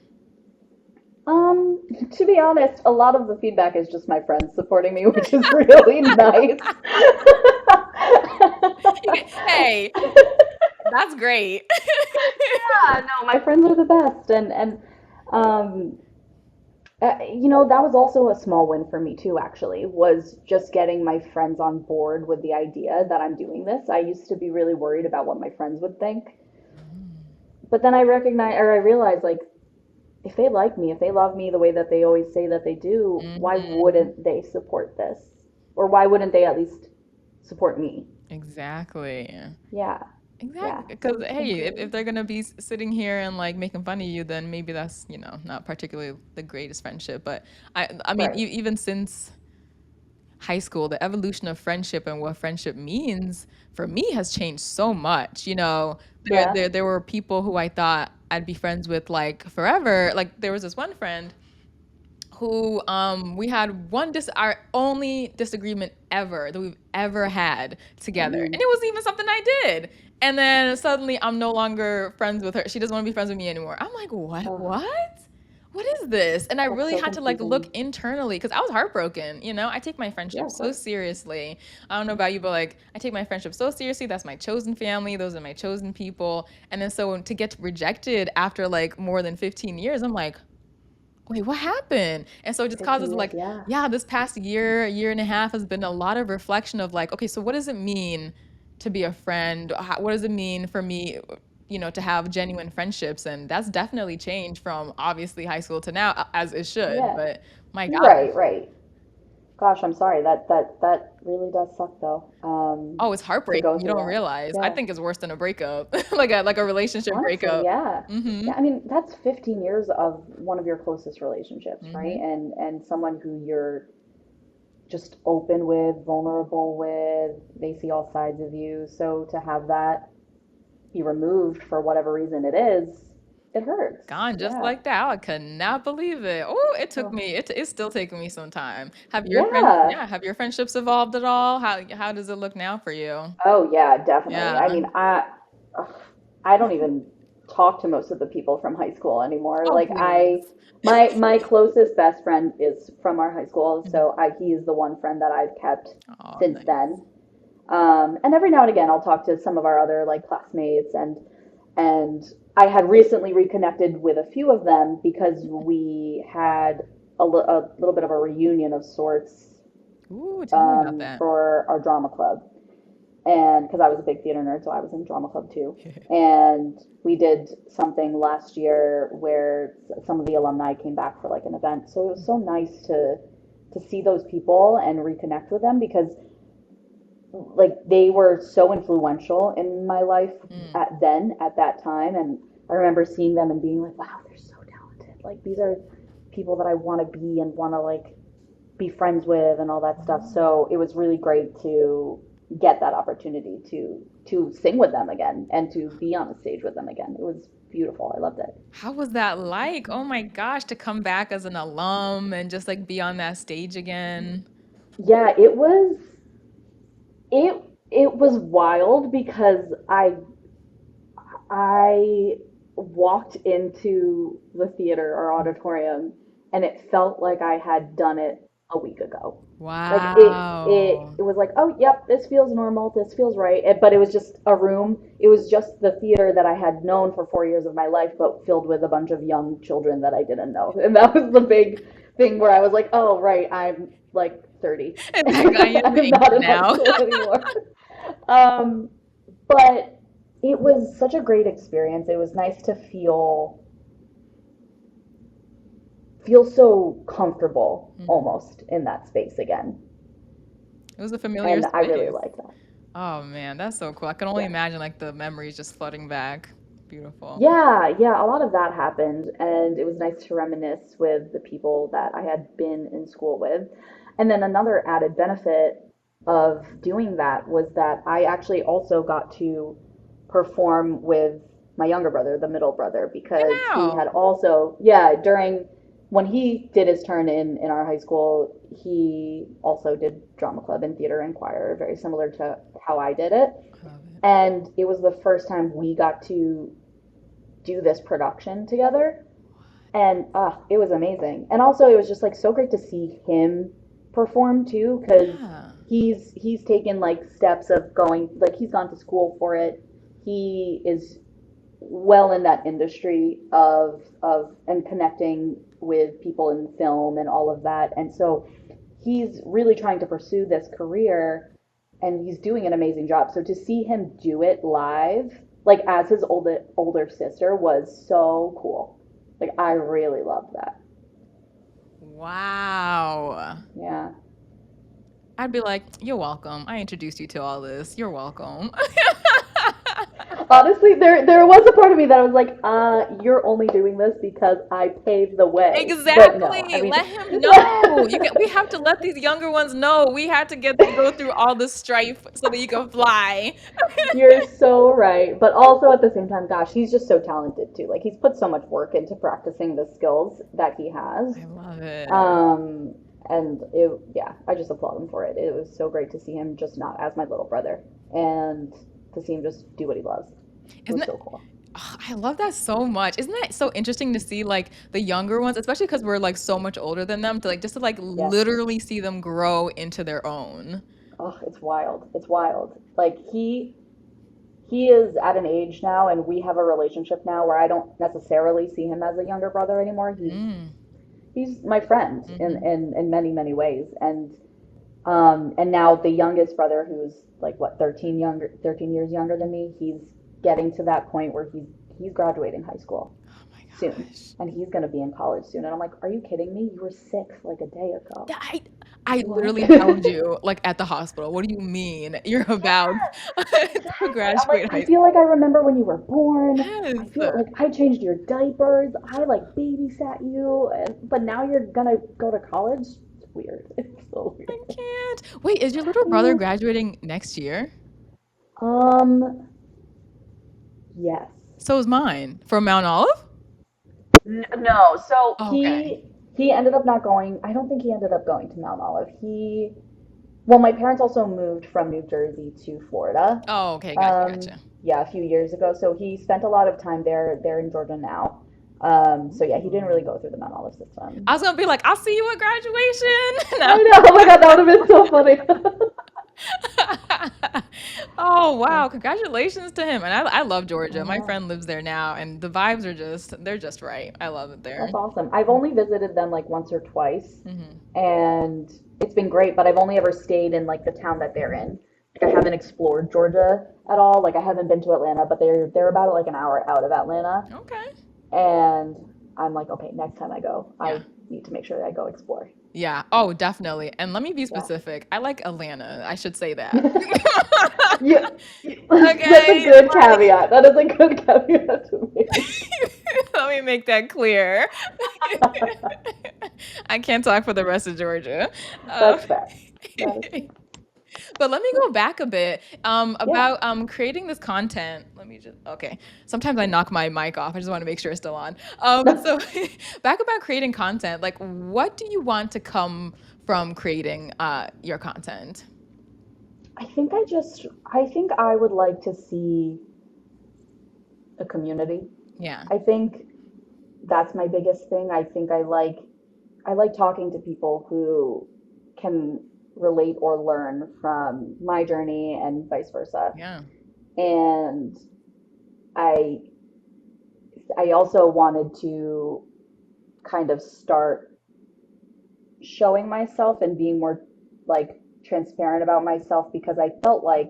To be honest, a lot of the feedback is just my friends supporting me, which is really nice. Hey, that's great. Yeah, no, my friends are the best, and um, that was also a small win for me too, actually, was just getting my friends on board with the idea that I'm doing this. I used to be really worried about what my friends would think. But then I realized, like, if they like me, if they love me the way that they always say that they do, why Hmm. wouldn't they support this? Or why wouldn't they at least support me? Exactly. Yeah, Exactly. yeah. So Because, it's been hey, great. if they're going to be sitting here and like making fun of you, then maybe that's, not particularly the greatest friendship. But I mean, Right. even since, high school, the evolution of friendship and what friendship means for me has changed so much. Yeah. There were people who I thought I'd be friends with like forever. Like there was this one friend who we had our only disagreement ever that we've ever had together, and Mm. it wasn't even something I did. And then suddenly I'm no longer friends with her. She doesn't want to be friends with me anymore. I'm like, Oh, what is this? And I that's really so had to like look confusing. internally because I was heartbroken. I take my Yeah, friendship of so course. seriously. I don't know about you, but like I take my friendship so seriously. That's my chosen family. Those are my chosen people. And then so to get rejected after like more than 15 years, I'm like, wait, what happened? And so it just 15 causes years, like, yeah. yeah, this past year and a half has been a lot of reflection of like, okay, so what does it mean to be a friend? What does it mean for me, to have genuine friendships? And that's definitely changed from obviously high school to now, as it should. Yeah. But my gosh. Right, right. Gosh, I'm sorry. That really does suck though. Oh, it's To heartbreaking. go You through don't that. realize. I Yeah. think it's worse than a breakup, like a relationship Honestly, breakup. yeah. Mm-hmm. Yeah, I mean, that's 15 years of one of your closest relationships, right? Mm-hmm. And someone who you're just open with, vulnerable with, they see all sides of you. So to have that be removed for whatever reason it is, it hurts. Gone just Yeah. like that. I could not believe it. Oh, it took Oh, me. It's still taking me some time. yeah. Yeah, have your friendships evolved at all? How does it look now for you? Oh, yeah, definitely. I Yeah. mean, ugh, I don't even talk to most of the people from high school anymore. Oh, Like please. my closest best friend is from our high school, Mhm. so he is the one friend that I've kept Oh, since nice. then. And every now and again, I'll talk to some of our other like classmates, and I had recently reconnected with a few of them because we had a little bit of a reunion of sorts Ooh, tell me about that. for our drama club, and because I was a big theater nerd, so I was in drama club too. And we did something last year where some of the alumni came back for like an event. So it was so nice to see those people and reconnect with them because like they were so influential in my life Mm. at that time, and I remember seeing them and being like, wow, they're so talented. Like these are people that I want to be and want to like be friends with and all that stuff. So it was really great to get that opportunity to sing with them again and to be on the stage with them again. It was beautiful. I loved it. How was that like? Oh my gosh, to come back as an alum and just like be on that stage again. Yeah, it it was wild because I walked into the theater or auditorium and it felt like I had done it a week ago. Like Wow. it was like, oh, yep, this feels normal, this feels right. But it was just a room. It was just the theater that I had known for 4 years of my life, but filled with a bunch of young children that I didn't know. And that was the big thing where I was like, oh, right, I'm like 30. And back on your I'm thing not in high now. school anymore. Um, but it was such a great experience. It was nice to feel so comfortable Mhm. almost in that space again. It was a familiar And I really space. like that. Oh man, that's so cool. I can only Yeah. imagine like the memories just flooding back. Beautiful. Yeah, yeah, a lot of that happened, and it was nice to reminisce with the people that I had been in school with. And then another added benefit of doing that was that I actually also got to perform with my younger brother, the middle brother, Hey because he now. had also, yeah, during when he did his turn in our high school, he also did drama club and theater and choir, very similar to how I did it. I love it. And it was the first time we got to do this production together, and it was amazing. And also it was just like so great to see him perform too, because Yeah. he's taken like steps of going, like he's gone to school for it. He is well in that industry of and connecting with people in film and all of that, and so he's really trying to pursue this career, and he's doing an amazing job. So to see him do it live, like as his older sister, was so cool. Like I really loved that. Wow. Yeah. I'd be like, you're welcome. I introduced you to all this. You're welcome. Honestly, there was a part of me that was like, you're only doing this because I paved the way. But no, I Exactly. mean, Let him know. We have to let these younger ones know. We had to get to go through all the strife so that you can fly. you're so right. But also at the same time, gosh, he's just so talented too. Like he's put so much work into practicing the skills that he has. I love it. Um, and yeah, I just applaud him for it. It was so great to see him just not as my little brother and to see him just do what he loves. It Isn't was it? so cool. Oh, I love that so much. Isn't that so interesting to see like the younger ones, especially because we're like so much older than them, to like just to like Yes. literally see them grow into their own. Oh, it's wild. It's wild. Like he is at an age now and we have a relationship now where I don't necessarily see him as a younger brother anymore. Mm. He's my friend Hmm. in many, many ways. And now the youngest brother who's like what 13 years younger than me, he's getting to that point where he's graduating high school Oh my soon. gosh. And he's gonna be in college soon. And I'm like, are you kidding me? You were 6 like a day ago. That- I What? literally found you like at the hospital. What do you mean you're about Yes, to exactly. I'm like, graduate I high feel school? like I remember when you were born. I Yes. feel like I changed your diapers. I like babysat you, but now you're gonna go to college. It's weird. It's so weird. I can't. Wait, is your little brother Yeah. graduating next year? Yes. So is mine from Mount Olive? No. So Oh, okay. he ended up not going. I don't think he ended up going to Mount Olive. Well, my parents also moved from New Jersey to Florida. Oh, okay. Gotcha, gotcha. Yeah, a few years ago. So he spent a lot of time there. They're in Georgia now. So yeah, he didn't really Ooh. go through the Mount Olive system. I was gonna be like, I'll see you at graduation. I No. know. Oh my God, that would have been so funny. Oh wow, That's, congratulations to him. And I love I Georgia. My know. friend lives there now and the vibes are just they're just right. I love it there. That's awesome. I've only visited them like once or twice, Hmm. and it's been great, but I've only ever stayed in like the town that they're in. Like I haven't explored Georgia at all. Like I haven't been to Atlanta, but they're about like an hour out of Atlanta. Okay. And I'm like, okay, next time I go, Yeah. I need to make sure that I go explore. Yeah. Oh, definitely. And let me be Yeah. specific. I like Atlanta. I should say that. Yeah, that's a Okay. good caveat. That is a good caveat to make. Let me make that clear. I can't talk for the rest of Georgia. Um, That's fair. That is fair. but let me go back a bit Yeah. about creating this content. Let me just, okay. Sometimes I knock my mic off. I just want to make sure it's still on. So back about creating content, like what do you want to come from creating your content? I think I would like to see a community. Yeah. I think that's my biggest thing. I like talking to people who can relate or learn from my journey and vice versa. Yeah. And I I also wanted to kind of start showing myself and being more like transparent about myself because I felt like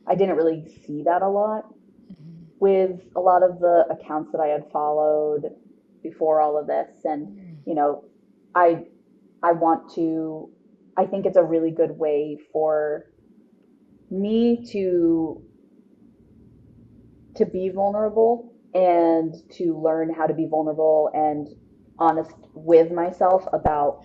I didn't really see that a lot Mhm. with a lot of the accounts that I had followed before all of this. And, Mhm. you know, I I want to I think it's a really good way for me to be vulnerable and to learn how to be vulnerable and honest with myself about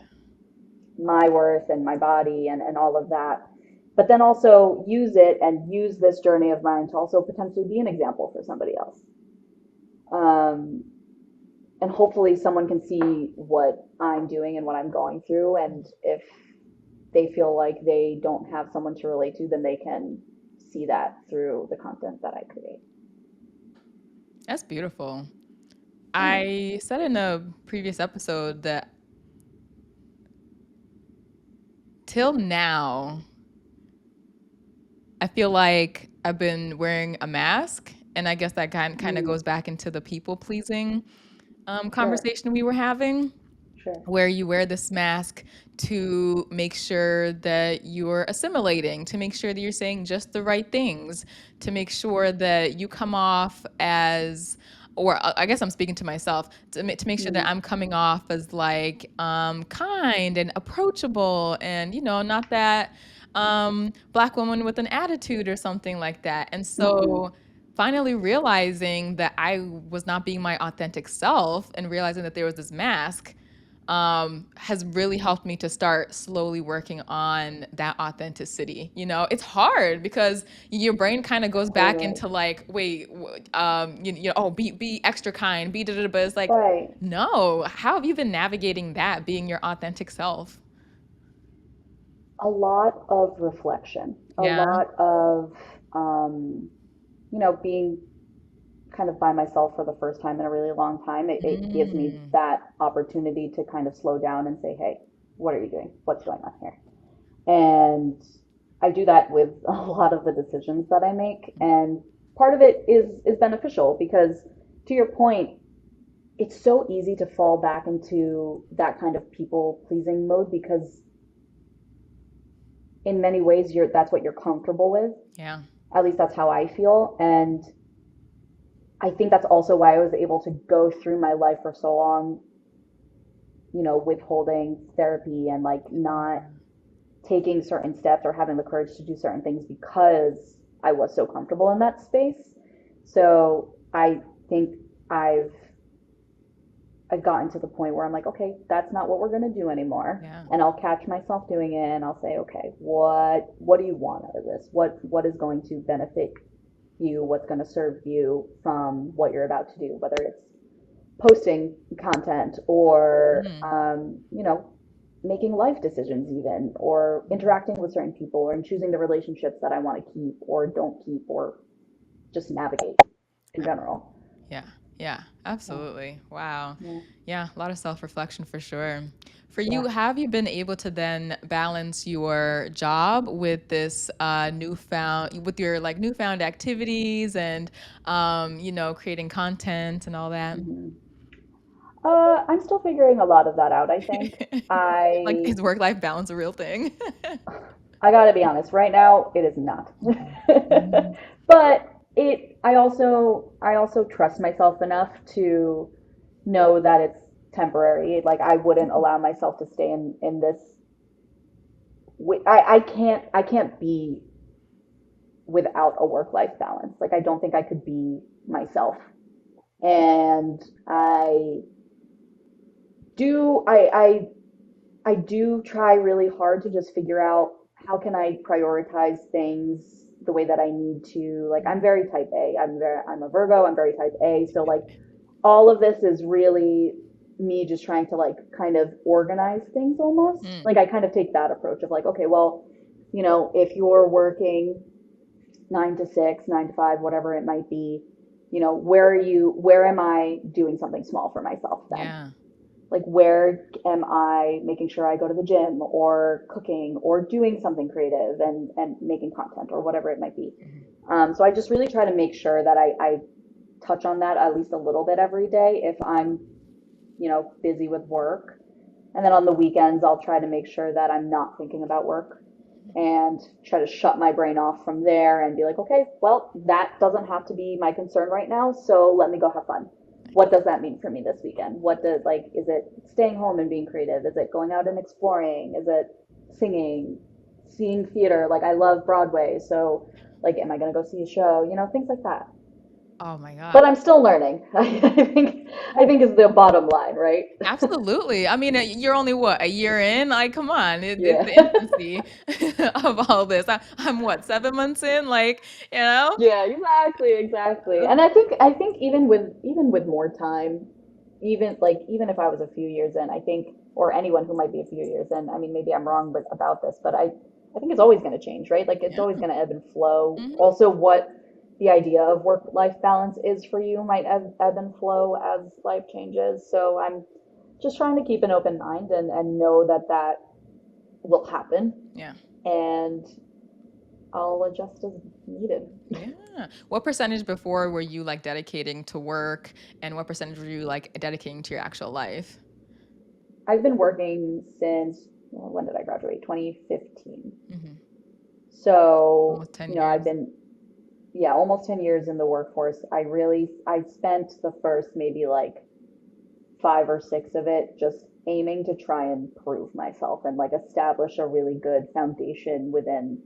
my worth and my body and all of that. But then also use it and use this journey of mine to also potentially be an example for somebody else. Um, and hopefully someone can see what I'm doing and what I'm going through. And if they feel like they don't have someone to relate to, then they can see that through the content that I create. That's beautiful. Thanks. I said in a previous episode that till now, I feel like I've been wearing a mask, and I guess that kind of Mm, goes back into the people pleasing sure, conversation we were having, sure. where you wear this mask to make sure that you're assimilating, to make sure that you're saying just the right things, to make sure that you come off as, or I guess I'm speaking to myself, to make sure that Mm, I'm coming off as like kind and approachable and, not that black woman with an attitude or something like that. And mm-hmm. so finally realizing that I was not being my authentic self and realizing that there was this mask has really helped me to start slowly working on that authenticity. You know, it's hard because your brain kind of goes back Totally. into like, wait, oh, be extra kind, be da da da. But it's like, Right. no, how have you been navigating that, being your authentic self? A lot of reflection, a Yeah. lot of, um, being kind of by myself for the first time in a really long time. It gives me Mm, that opportunity to kind of slow down and say, hey, what are you doing? What's going on here? And I do that with a lot of the decisions that I make. And part of it is beneficial because, to your point, it's so easy to fall back into that kind of people pleasing mode because in many ways that's what you're comfortable with. yeah. At least that's how I feel. And I think that's also why I was able to go through my life for so long, withholding therapy and like not taking certain steps or having the courage to do certain things because I was so comfortable in that space. So I think I've I've gotten to the point where I'm like, okay, that's not what we're gonna do anymore. Yeah. And I'll catch myself doing it and I'll say, okay, what do you want out of this? What is going to benefit you? What's going to serve you from what you're about to do, whether it's posting content or Mm, making life decisions even, or interacting with certain people, or choosing the relationships that I want to keep or don't keep, or just navigate in general. yeah. Yeah. So Absolutely. Wow. yeah, Yeah. A lot of self reflection for sure. For you, yeah. have you been able to then balance your job with this with your like newfound activities and, creating content and all that? hmm I'm still figuring a lot of that out. I think Like, I is work life balance a real thing? I gotta be honest. Right now, it is not. Mhm. But I also trust myself enough to know that it's temporary. Like I wouldn't allow myself to stay in this. I can't be without a work life balance. Like I don't think I could be myself. And do I I do try really hard to just figure out how can I prioritize things the way that I need to. Like I'm very type A. I'm a Virgo. I'm very type A. So like all of this is really me just trying to like kind of organize things almost. Mm, Like I kind of take that approach of like, okay, well, if you're working 9 to 6, 9 to 5, whatever it might be, where am I doing something small for myself then? yeah. Like where am I making sure I go to the gym or cooking or doing something creative and making content or whatever it might be. Mhm. So I just really try to make sure that I touch on that at least a little bit every day if I'm busy with work. And then on the weekends, I'll try to make sure that I'm not thinking about work and try to shut my brain off from there and be like, okay, well, that doesn't have to be my concern right now. So let me go have fun. What does that mean for me this weekend? Is it staying home and being creative? Is it going out and exploring? Is it singing, seeing theater? Like I love Broadway. So like, am I going to go see a show? Things like that. Oh my God. But I'm still learning. I think is the bottom line, right? Absolutely. I mean, you're only what, a year in? Like, come on. It's Yeah. the infancy of all this. I'm what, 7 months in? Like, you know? Yeah, exactly. And I think even with more time, even if I was a few years in, I think, or anyone who might be a few years in, I mean maybe I'm wrong about this, but I think it's always going to change, right? Like it's Yeah. always going to ebb and flow. Hmm. Also, what the idea of work-life balance is for you might ebb and flow as life changes. So I'm just trying to keep an open mind and know that will happen, Yeah. and I'll adjust as needed. Yeah. What percentage before were you like dedicating to work, and what percentage were you like dedicating to your actual life? I've been working since, well, when did I graduate? 2015. Hmm. So, Almost 10 I've years. been, yeah, almost 10 years in the workforce. I spent the first maybe like 5 or 6 of it just aiming to try and prove myself and like establish a really good foundation within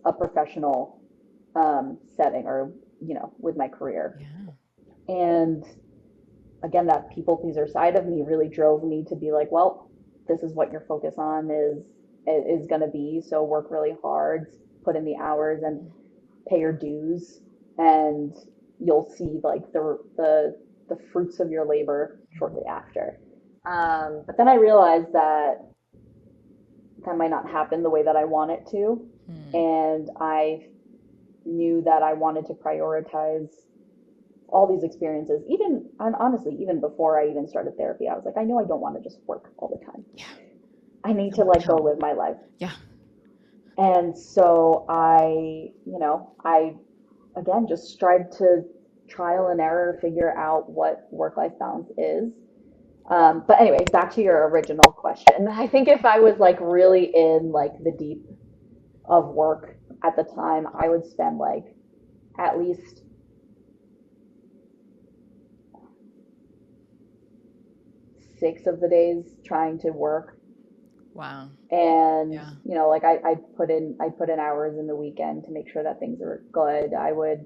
a professional setting or with my career. Yeah. And again, that people pleaser side of me really drove me to be like, well, this is what your focus on is going to be. So work really hard, put in the hours, and pay your dues, and you'll see like the fruits of your labor shortly after. But then I realized that that might not happen the way that I want it to, Hmm. and I knew that I wanted to prioritize all these experiences, even, and honestly, even before I even started therapy, I was like, I know I don't want to just work all the time. Yeah. I need to No, like go no. live my life. Yeah. And so I again just strive to trial and error figure out what work-life balance is. But anyway, back to your original question. I think if I was like really in like the deep of work at the time, I would spend like at least 6 of the days trying to work. Wow. And Yeah. like I put in hours in the weekend to make sure that things were good. I would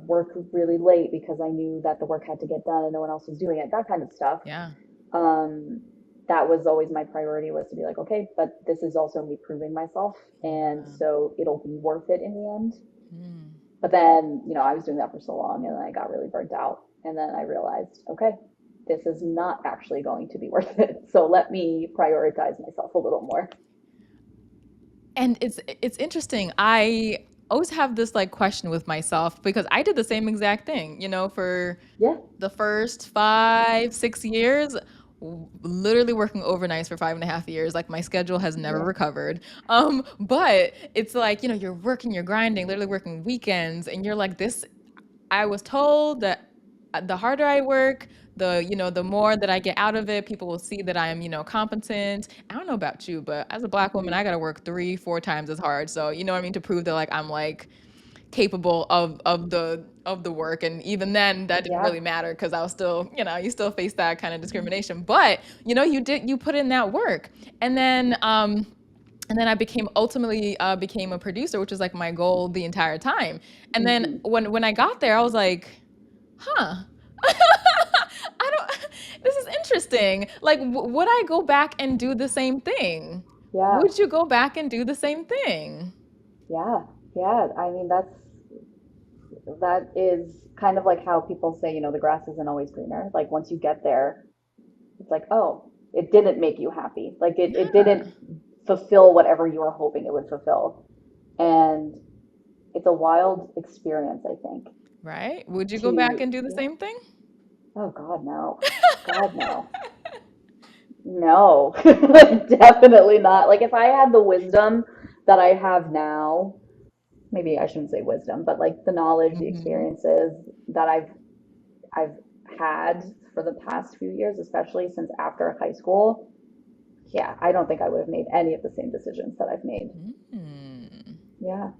work really late because I knew that the work had to get done and no one else was doing it. That kind of stuff. Yeah. um, that was always my priority, was to be like, okay, but this is also me proving myself, and Yeah. so it'll be worth it in the end. Hmm. But then, I was doing that for so long, and then I got really burnt out, and then I realized, okay, this is not actually going to be worth it. So let me prioritize myself a little more. And it's interesting. I always have this like question with myself because I did the same exact thing, for Yeah, the first 5, 6 years, literally working overnights for 5.5 years. Like my schedule has never yeah, recovered. But it's like, you're working, you're grinding, literally working weekends, and you're like, this, I was told that the harder I work, the more that I get out of it, people will see that I am, competent. I don't know about you, but as a black woman, mhm, I got to work 3, 4 times as hard. So, you know what I mean, to prove that like I'm like capable of the work. And even then that didn't yeah, really matter because I was still, you still face that kind of discrimination. But, you put in that work. And then I became ultimately became a producer, which was like my goal the entire time. And then hmm, when I got there, I was like, huh. I don't. This is interesting. Like, would I go back and do the same thing? yeah, Would you go back and do the same thing? yeah, yeah. I mean, that is kind of like how people say, the grass isn't always greener. Like once you get there, it's like, oh, it didn't make you happy. Like it Yeah. didn't fulfill whatever you were hoping it would fulfill. And it's a wild experience, I think, Right? Would you go back to, and do the yeah. same thing? Oh God, no. God, no. No. Definitely not. Like if I had the wisdom that I have now, maybe I shouldn't say wisdom, but like the knowledge, the Hmm. experiences that I've had for the past few years, especially since after high school, yeah, I don't think I would have made any of the same decisions that I've made. Mm. Yeah.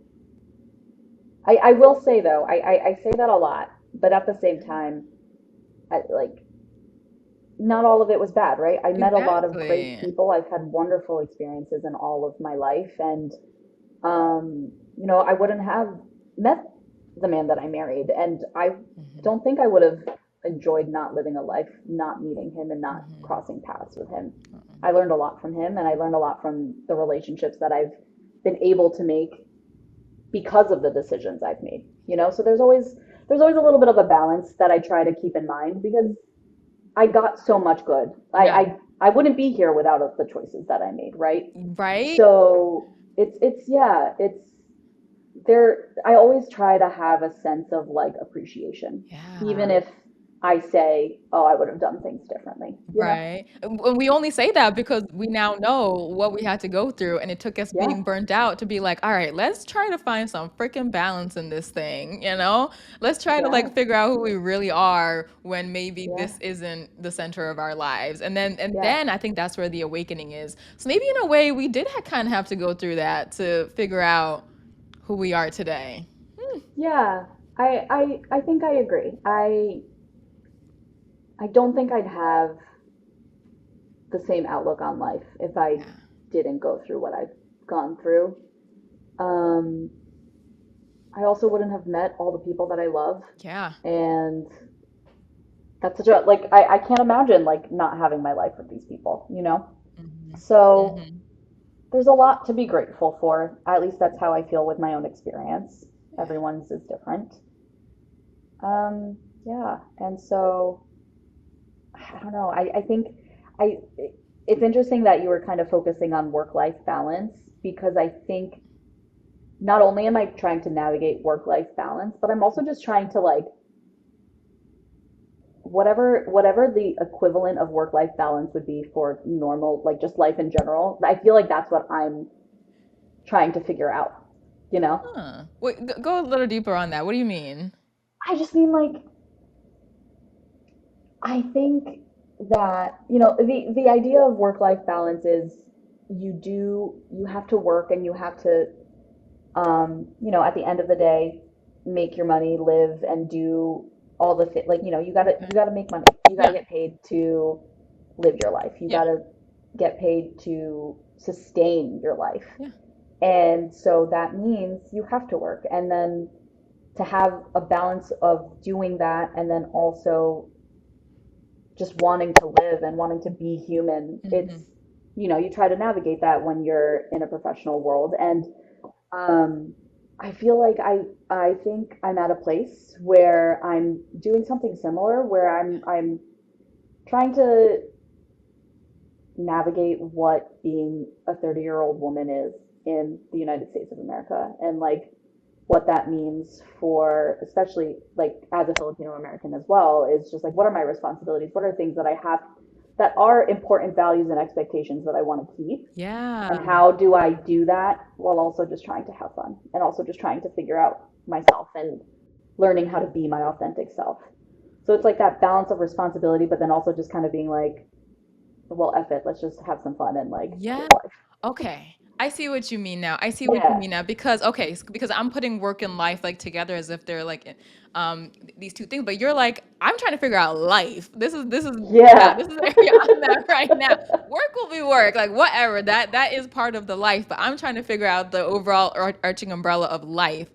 I will say though, I say that a lot, but at the same time, like not all of it was bad, right? I met a lot of great Exactly. people. I've had wonderful experiences in all of my life, and I wouldn't have met the man that I married, and I Hmm. don't think I would have enjoyed not living a life, not meeting him, and not Hmm. crossing paths with him. I learned a lot from him, and I learned a lot from the relationships that I've been able to make because of the decisions I've made. So there's always a little bit of a balance that I try to keep in mind, because I got so much good. I Yeah. I, I wouldn't be here without the choices that I made, right? Right? So it's yeah, it's there. I always try to have a sense of like appreciation, even Yeah. if I say, oh, I would have done things differently. Right. And we only say that because we now know what we had to go through, and it took us Yeah, being burnt out to be like, all right, let's try to find some freaking balance in this thing, you know? Let's try to yeah, like figure out who we really are when maybe yeah, this isn't the center of our lives. And yeah, then I think that's where the awakening is. So maybe in a way we did kind of have to go through that to figure out who we are today. yeah. I think I agree. I don't think I'd have the same outlook on life if I didn't go through what I've gone through. Um, I also wouldn't have met all the people that I love. Yeah. And that's such a, like, I can't imagine like not having my life with these people, you know? Hmm. So Hmm. there's a lot to be grateful for. At least that's how I feel with my own experience. Yeah. Everyone's is different. Yeah. And so I don't know. I think I it's interesting that you were kind of focusing on work-life balance because I think not only am I trying to navigate work-life balance, but I'm also just trying to like whatever the equivalent of work-life balance would be for normal, like just life in general. I feel like that's what I'm trying to figure out, you know? Huh. Wait, go a little deeper on that. What do you mean? I just mean like I think that, you know, the idea of work-life balance is you have to work and you have to you know, at the end of the day, make your money, live, and do all the like, you know, Okay. you gotta make money. You gotta Yeah. get paid to live your life. You Yeah. gotta get paid to sustain your life. Yeah. And so that means you have to work. And then to have a balance of doing that and then also just wanting to live and wanting to be human, it's, Hmm. you know, you try to navigate that when you're in a professional world. And um, I feel like I think I'm at a place where I'm doing something similar, where I'm trying to navigate what being a 30-year-old woman is in the United States of America and like what that means for, especially like as a Filipino American as well, is just like what are my responsibilities? What are things that I have that are important values and expectations that I want to keep? Yeah. And how do I do that while also just trying to have fun and also just trying to figure out myself and learning how to be my authentic self. So it's like that balance of responsibility, but then also just kind of being like, well, F it, let's just have some fun and like Yeah. live life. Okay. I see what you mean now. I see what you Yeah. mean now because okay, because I'm putting work and life like together as if they're like these two things, but you're like I'm trying to figure out life. This is yeah, Yeah. this is the area I'm at right now. Work will be work, like whatever. That is part of the life, but I'm trying to figure out the overall arching umbrella of life.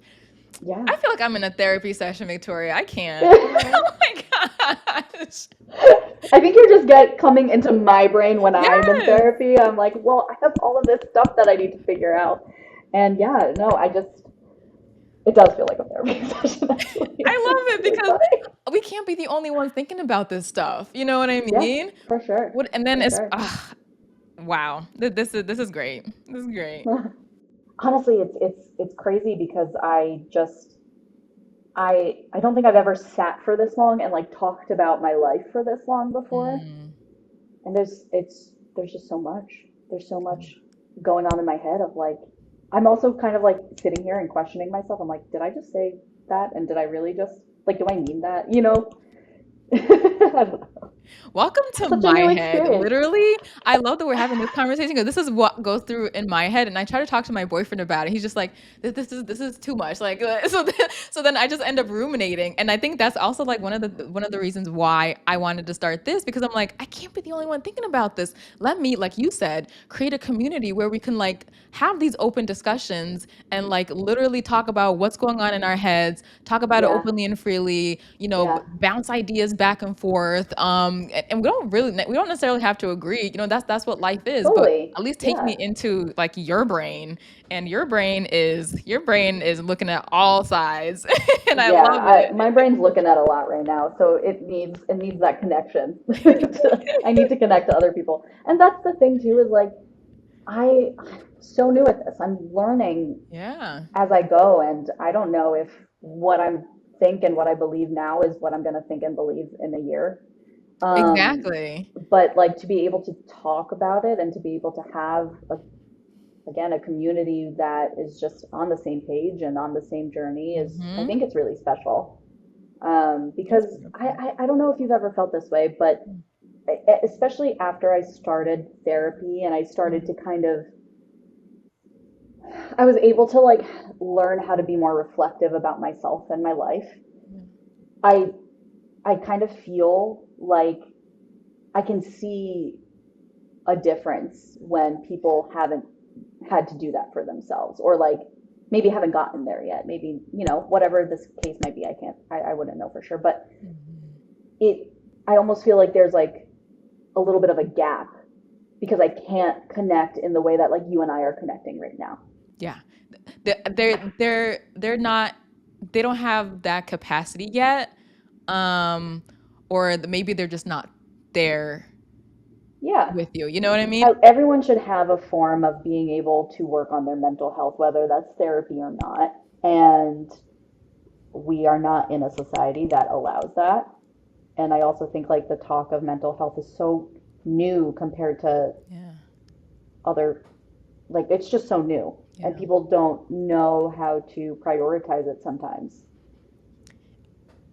Yeah. I feel like I'm in a therapy session, Victoria. I can't. Oh my gosh. I think you're just coming into my brain when I'm in Yes. therapy. I'm like, well, I have all of this stuff that I need to figure out. And yeah, no, I just, it does feel like a therapy session, actually. I It's love it really because funny. we can't be the only ones thinking about this stuff. You know what I Yeah, mean? for sure. What and then For it's sure. wow. This is great. This is great. Honestly, it's crazy because I don't think I've ever sat for this long and like talked about my life for this long before. Mm. And there's just so much. There's so much going on in my head of like I'm also kind of like sitting here and questioning myself. I'm like, did I just say that? And did I really just like do I mean that? You know? I don't know. Welcome to Such a my new head. experience. Literally, I love that we're having this conversation because this is what goes through in my head, and I try to talk to my boyfriend about it. He's just like, "This is too much." Like, so then I just end up ruminating, and I think that's also like one of the reasons why I wanted to start this because I'm like, I can't be the only one thinking about this. Let me, like you said, create a community where we can like have these open discussions and like literally talk about what's going on in our heads, talk about it Yeah. openly and freely, Yeah. bounce ideas back and forth. And we don't necessarily have to agree. That's what life is, but Totally. at least take me Yeah. into like your brain, and your brain is looking at all sides, and I Yeah, love it. my brain's looking at a lot right now, so it needs that connection. I need to connect to other people. And that's the thing too, is like I'm so new at this. I'm learning Yeah, as I go, and I don't know if what I'm think and what I believe now is what I'm gonna think and believe in a year. Um, exactly. but like to be able to talk about it and to be able to have again a community that is just on the same page and on the same journey is I Hmm. think it's really special. That's Because beautiful. I don't know if you've ever felt this way, but especially after I started therapy and I started to kind of I was able to like learn how to be more reflective about myself and my life. Yeah. I I kind of feel like I can see a difference when people haven't had to do that for themselves or like maybe haven't gotten there yet. Maybe, whatever this case might be, I wouldn't know for sure. But Mhm. it, I almost feel like there's like a little bit of a gap because I can't connect in the way that like you and I are connecting right now. Yeah. They're not, they don't have that capacity yet. Um, or maybe they're just not there Yeah. with you. You know what I mean? Everyone should have a form of being able to work on their mental health, whether that's therapy or not. And we are not in a society that allows that. And I also think like the talk of mental health is so new compared to Yeah. other, like it's just so new. And Yeah. people don't know how to prioritize it sometimes.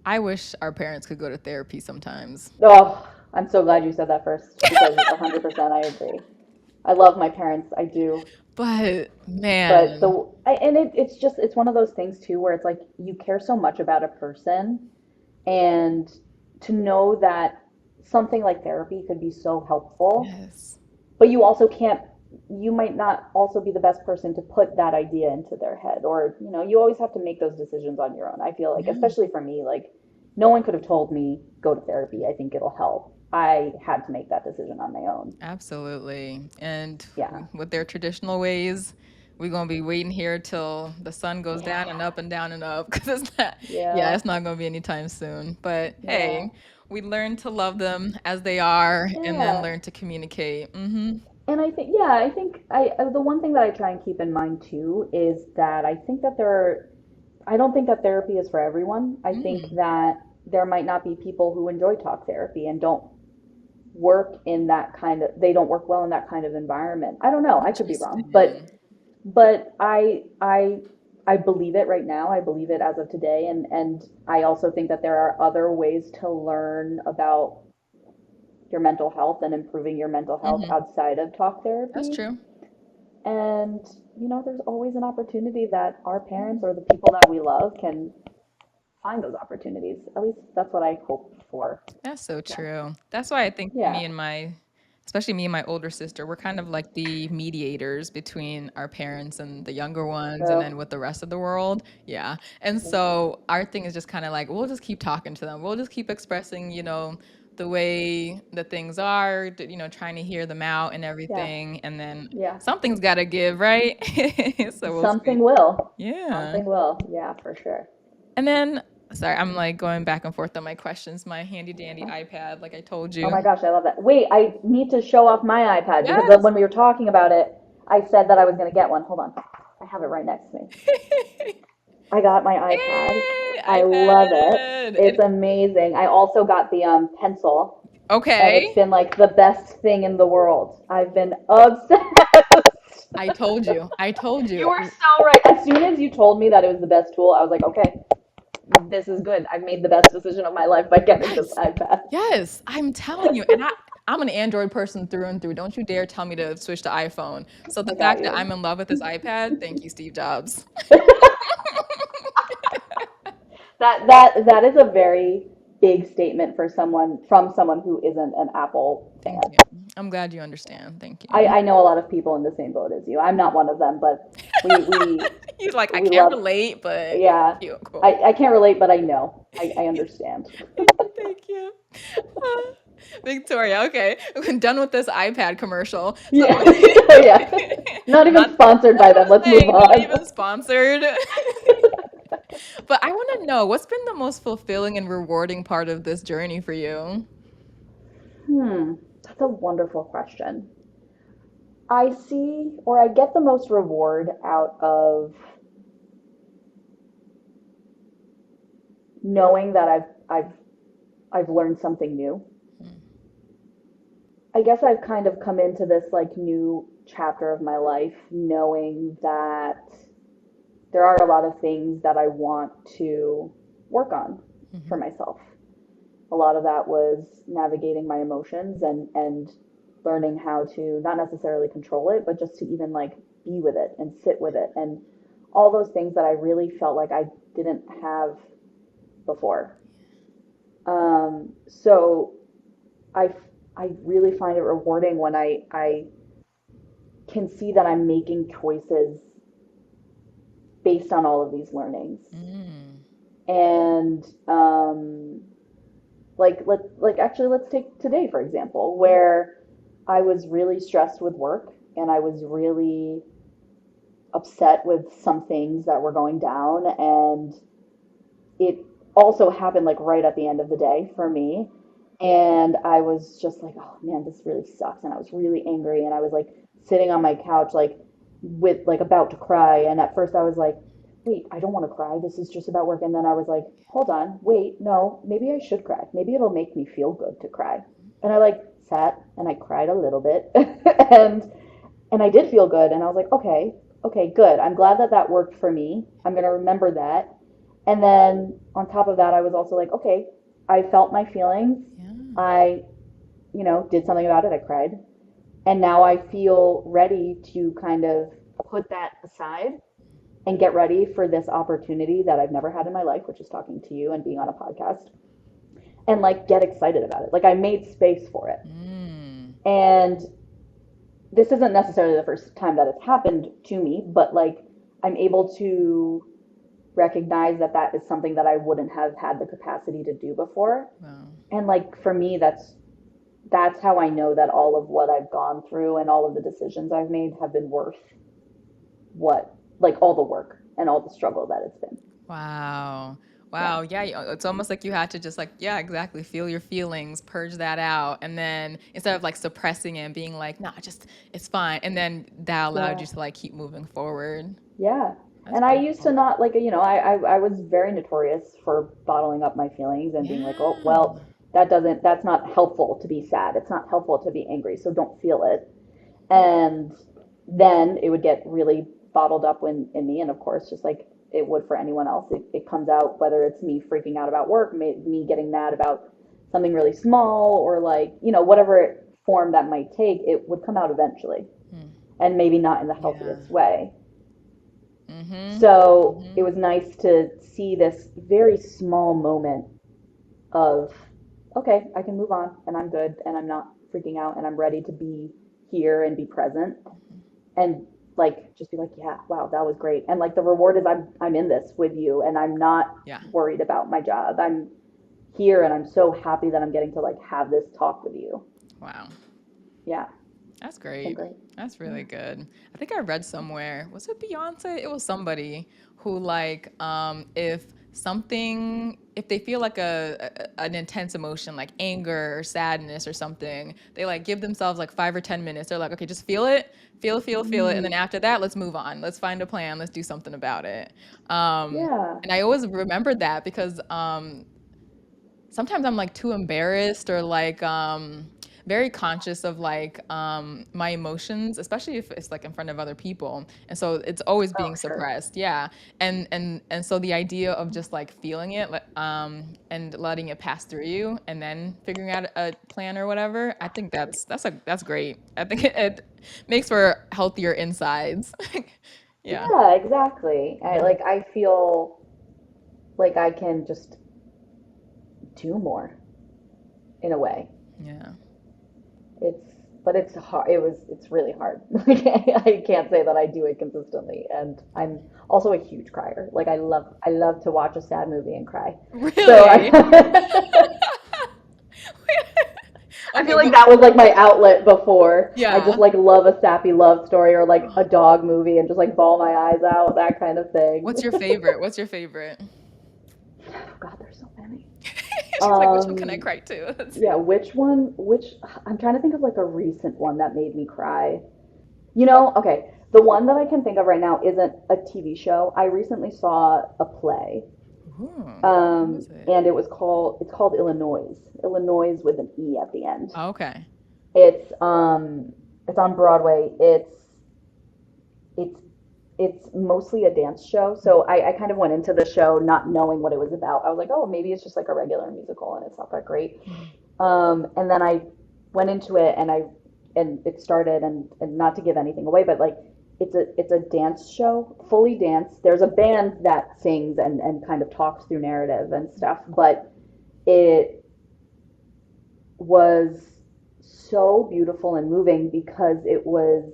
I wish our parents could go to therapy sometimes. Oh, I'm so glad you said that first because 100% I agree. I love my parents, I do. But But man, it's just it's one of those things too where it's like you care so much about a person, and to know that something like therapy could be so helpful, yes. but you also can't, you might not also be the best person to put that idea into their head, or you always have to make those decisions on your own. I feel like, Yeah. especially for me, like no one could have told me go to therapy, I think it'll help. I had to make that decision on my own. Absolutely. And Yeah. with their traditional ways, we're gonna be waiting here till the sun goes down Yeah. and up and down and up because it's not, yeah, Yeah. it's not gonna be anytime soon. But Yeah. hey, we learn to love them as they are and then Yeah. learn to communicate. Hmm. And I think, yeah, I think the one thing that I try and keep in mind too is that I think that I don't think that therapy is for everyone. I think Mm, that there might not be people who enjoy talk therapy and they don't work well in that kind of environment. I don't know. I could be wrong, interesting. but I believe it right now. I believe it as of today, and I also think that there are other ways to learn about your mental health and improving your mental health Hmm. outside of talk That's therapy. true. And, there's always an opportunity that our parents or the people that we love can find those opportunities. At least that's what I hope for. That's so Yeah. true. That's why I think Yeah. especially me and my older sister, we're kind of like the mediators between our parents and the younger ones and then So, with the rest of the world. Yeah. And so our thing is just kind of like, we'll just keep talking to them. We'll just keep expressing, the way that things are, trying to hear them out and yeah. everything. And then Yeah. something's got to give, right? So we'll see. Something will. Yeah. Something will. Yeah, for sure. And then, sorry, I'm like going back and forth on my questions, my handy dandy Huh? iPad, like I told Oh you. my gosh, I love that. Wait, I need to show off my iPad because Yes. when we were talking about it, I said that I was going to get one. Hold on. I have it right next to me. I got my iPad. Yay, I love it. iPad. It's amazing. I also got the pencil, and it's Okay. been like the best thing in the world. I've been obsessed. I told you. I told You were you. so right. As soon as you told me that it was the best tool, I was like, okay, this is good. I've made the best decision of my life by getting this Yes. iPad. Yes. I'm telling you. And I'm an Android person through and through. Don't you dare tell me to switch to iPhone. So the I got fact that you. I'm in love with this iPad, thank you, Steve Jobs. That is a very big statement for someone who isn't an Apple fan. Thank you. I'm glad you understand. Thank you. I know a lot of people in the same boat as you. I'm not one of them, but we we He's like, I we can't love. relate, but Yeah, you cool. I can't relate, but I know. I understand. Thank you. Uh, Victoria, okay. We're done with this iPad commercial. So Yeah, yeah. Not even not sponsored that's by what them. I'm Let's move saying, not on. even sponsored. But I want to know what's been the most fulfilling and rewarding part of this journey for you? That's a wonderful question. I see, or I get the most reward out of knowing that I've learned something new. Mm, I guess I've kind of come into this like new chapter of my life knowing that there are a lot of things that I want to work on for mhm, myself. A lot of that was navigating my emotions and learning how to not necessarily control it, but just to even like be with it and sit with it and all those things that I really felt like I didn't have before. So I I really find it rewarding when I can see that I'm making choices based on all of these learnings. Mm. And actually let's take today for example, where I was really stressed with work and I was really upset with some things that were going down, and it also happened like right at the end of the day for me. And I was just like, oh man, this really sucks. And I was really angry. And I was like sitting on my couch, like with like about to cry. And at first I was like, wait, I don't want to cry. This is just about work. And then I was like, hold on, wait, no, maybe I should cry. Maybe it'll make me feel good to cry. And I like sat and I cried a little bit. and and I did feel good. And I was like, okay, good. I'm glad that that worked for me. I'm going to remember that. And then on top of that, I was also like, okay, I felt my feelings. Yeah. I, did something about it. I cried. And now I feel ready to kind of put that aside and get ready for this opportunity that I've never had in my life, which is talking to you and being on a podcast, and like get excited about it. Like I made space for it. Mm. And this isn't necessarily the first time that it's happened to me, but like I'm able to recognize that that is something that I wouldn't have had the capacity to do before. Wow. And like for me, that's how I know that all of what I've gone through and all of the decisions I've made have been worth what, like all the work and all the struggle that it's been. Wow. Yeah. Wow. Yeah. It's almost like you had to just like, yeah, exactly. Feel your feelings, purge that out. And then instead of like suppressing it and being like, nah, just, it's fine. And then that allowed Yeah. you to like keep moving forward. Yeah. That's And I used to beautiful. not like, I was very notorious for bottling up my feelings and being like, oh, Yeah. well, that's not helpful to be sad. It's not helpful to be angry. So don't feel it. And then it would get really bottled up in me. And of course, just like it would for anyone else, it comes out, whether it's me freaking out about work, me getting mad about something really small, or like, whatever form that might take, it would come out eventually Hmm. and maybe not in the Yeah. healthiest way. Mm-hmm. So it Mm-hmm. was nice to see this very small moment of, okay, I can move on and I'm good and I'm not freaking out and I'm ready to be here and be present and like just be like, yeah, wow, that was great. And like the reward is I'm in this with you and I'm not Yeah. worried about my job. I'm here and I'm so happy that I'm getting to like have this talk with you. Wow. Yeah, That's it's been great. great. That's Yeah. really good. I think I read somewhere, was it Beyonce? It was somebody who like if they feel like an intense emotion like anger or sadness or something, they like give themselves like 5 or 10 minutes. They're like, "Okay, just feel it. Feel it, and then Mm, after that, let's move on. Let's find a plan. Let's do something about it." Um yeah. and I always remembered that because sometimes I'm like too embarrassed or like very conscious of like my emotions, especially if it's like in front of other people. And so it's always Oh, being sure. suppressed. Yeah. And so the idea of just like feeling it and letting it pass through you and then figuring out a plan or whatever, I think that's great. I think it makes for healthier insides. Yeah. Yeah, exactly. I feel like I can just do more in a way. Yeah. It's but it's hard. It's really hard. Like I can't say that I do it consistently, and I'm also a huge crier. Like I love to watch a sad movie and cry. So Really? I Okay, feel like well, that was like my outlet before. I just yeah. like love a sappy love story or like a dog movie and just like bawl my eyes out, that kind of thing. What's your favorite? What's your favorite? Oh God, there's so many. She's like, which one can I Um, cry to? Let's yeah, see. which one? I'm trying to think of like a recent one that made me cry. Okay, the one that I can think of right now isn't a TV show. I recently saw a play, Ooh, what was it? and it's called Illinois. Illinois with an E at the end. Oh, okay. It's um it's on Broadway. It's it's mostly a dance show. So I kind of went into the show not knowing what it was about. I was like, oh, maybe it's just like a regular musical and it's not that great. Mhm. And then I went into it and it started and not to give anything away, but like it's a dance show, fully dance. There's a band that sings and kind of talks through narrative and stuff, but it was so beautiful and moving because it was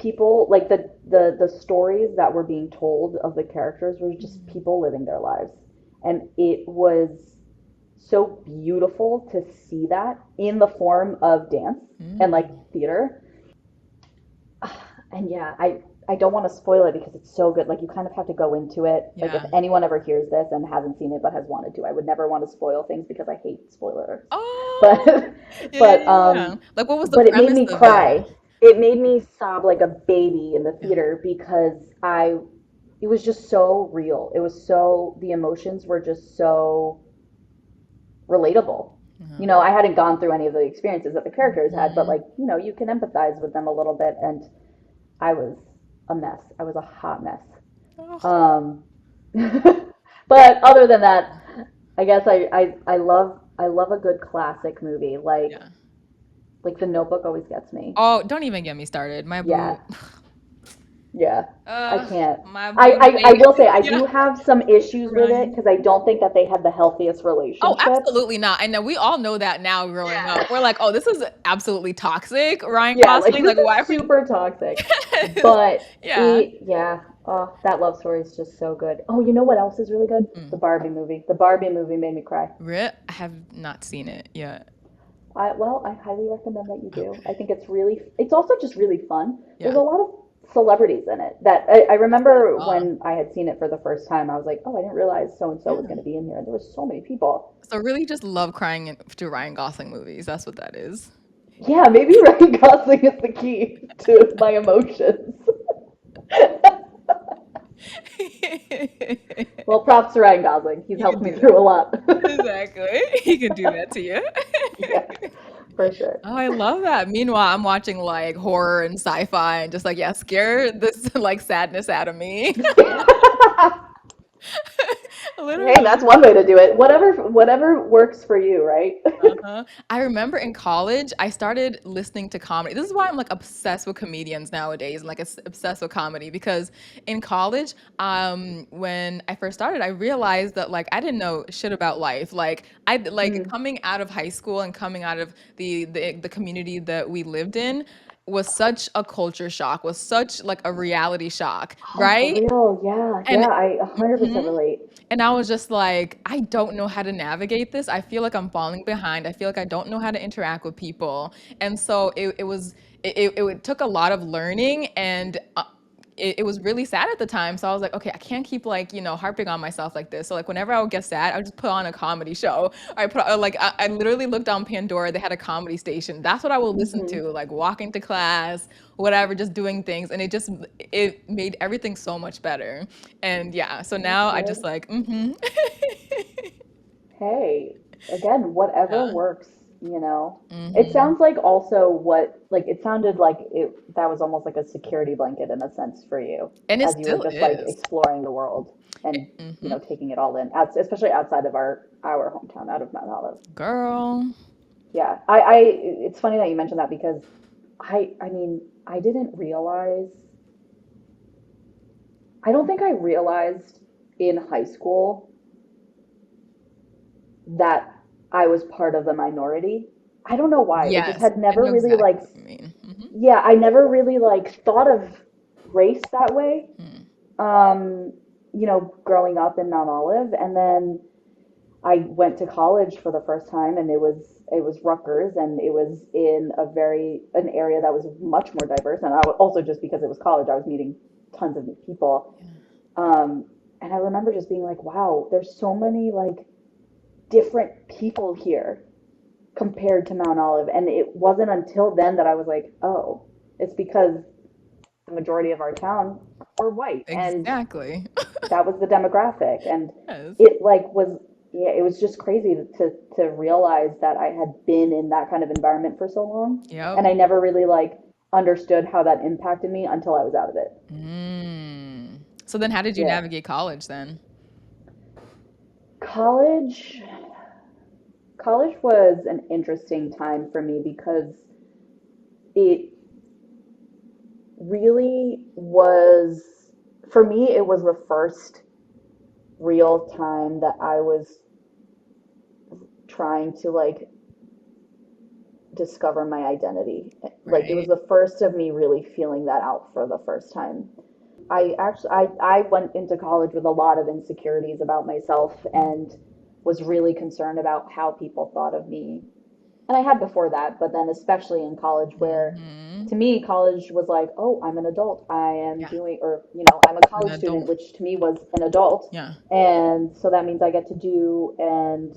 people like the stories that were being told of the characters were just Mhm. people living their lives, and it was so beautiful to see that in the form of dance and like Mm. theater. And yeah, I don't want to spoil it because it's so good. Like you kind of have to go into it. Like if Yeah. anyone ever hears this and hasn't seen it but has wanted to, I would never want to spoil things because I hate spoilers. Oh, But yeah, yeah, but yeah, yeah. um Like, what was the but it made premise me of it? cry. It made me sob like a baby in the Yeah. theater because I it was just so real. It was so the emotions were just so relatable. Uh-huh. You know, I hadn't gone through any of the experiences that the characters had, but Mhm. like, you know, you can empathize with them a little bit, and I was a mess. I was a hot mess. Oh, Um, but other than that, I guess I love a good classic movie. yeah. Like The Notebook always gets me. Oh, don't even get me started. My Yeah, boo. yeah. I Uh, can't. my boo I made will say I yeah, do have some issues with it Ryan. because I don't think that they had the healthiest Oh, relationship. absolutely not. And we all know that now growing up. We're like, oh, this is absolutely toxic, Ryan Yeah, like Gosling. this Like, why is are we? super toxic. Yes. But Yeah. yeah, oh, that love story is just so good. Oh, you know what else is really good? The Mm. Barbie movie. The Barbie movie made me cry. Rip, I have not seen it yet. I highly recommend that you do. I think it's also just really fun. There's Yeah. a lot of celebrities in it that I That's what remember I saw. when I had seen it for the first time. I was like, oh, I didn't realize so and so was Yeah. going to be in here. And there were so many people. So really just love crying to Ryan Gosling movies. That's what that is. Yeah, maybe Ryan Gosling is the key to my emotions. Well, props to Ryan Gosling. He's You helped can me do that. through a lot. Exactly. He can do that to you. Yeah, for sure. Oh, I love that. Meanwhile, I'm watching like horror and sci-fi and just like, yeah, scare this like sadness out of me. Hey, that's Literally. one way to do it. Whatever works for you, right? Uh-huh. I remember in college, I started listening to comedy. This is why I'm like obsessed with comedians nowadays and like obsessed with comedy because in college, when I first started, I realized that like I didn't know shit about life. Like I like Mm. coming out of high school and coming out of the community that we lived in was such a culture shock, was such like a reality shock, Oh, for right? real? Yeah, And yeah. I 100% mhm. relate. And I was just like, I don't know how to navigate this. I feel like I'm falling behind. I feel like I don't know how to interact with people. And so it took a lot of learning and it was really sad at the time. So I was like, okay, I can't keep like, harping on myself like this. So like whenever I would get sad, I would just put on a comedy show. I literally looked on Pandora. They had a comedy station. That's what I would listen Hmm. to, like walking to class, whatever, just doing things. And it made everything so much better. And yeah, so That's now I just good. like, mm-hmm. Hey, again, whatever Yeah. works, you know. It Mm-hmm. sounds like also it sounded like that was almost like a security blanket in a sense for you And it as you were still just like is. exploring the world and, Mm-hmm. taking it all in, especially outside of our hometown, out of Mount Olive. Girl. Yeah, it's funny that you mentioned that because I mean, I don't think I realized in high school that I was part of the minority. I don't know why. It just Yes, had I never know really exactly like, what you mean. Mm-hmm. yeah, I never really like thought of race that way. Mm. Um, growing up in Mount Olive, and then I went to college for the first time, and it was Rutgers, and it was in an area that was much more diverse, and also just because it was college, I was meeting tons of new people. Yeah. Um, and I remember just being like, wow, there's so many like different people here compared to Mount Olive, and it wasn't until then that I was like, oh, it's because the majority of our town were white, and Exactly. that was the demographic, and Yes. it like was yeah, it was just crazy to realize that I had been in that kind of environment for so long, Yep. and I never really like understood how that impacted me until I was out of it. Mm. So then how did you Yeah. navigate college then? College college was an interesting time for me because it really was for me it was the first real time that I was trying to like discover my identity. Like it was Right. the first of me really feeling that out for the first time. I went into college with a lot of insecurities about myself and was really concerned about how people thought of me. And I had before that, but then especially in college where Mm-hmm. to me college was like, oh, I'm an adult. I am Yeah. doing, or I'm a An college student, adult. which to me was an adult. Yeah. And so that means I get to do and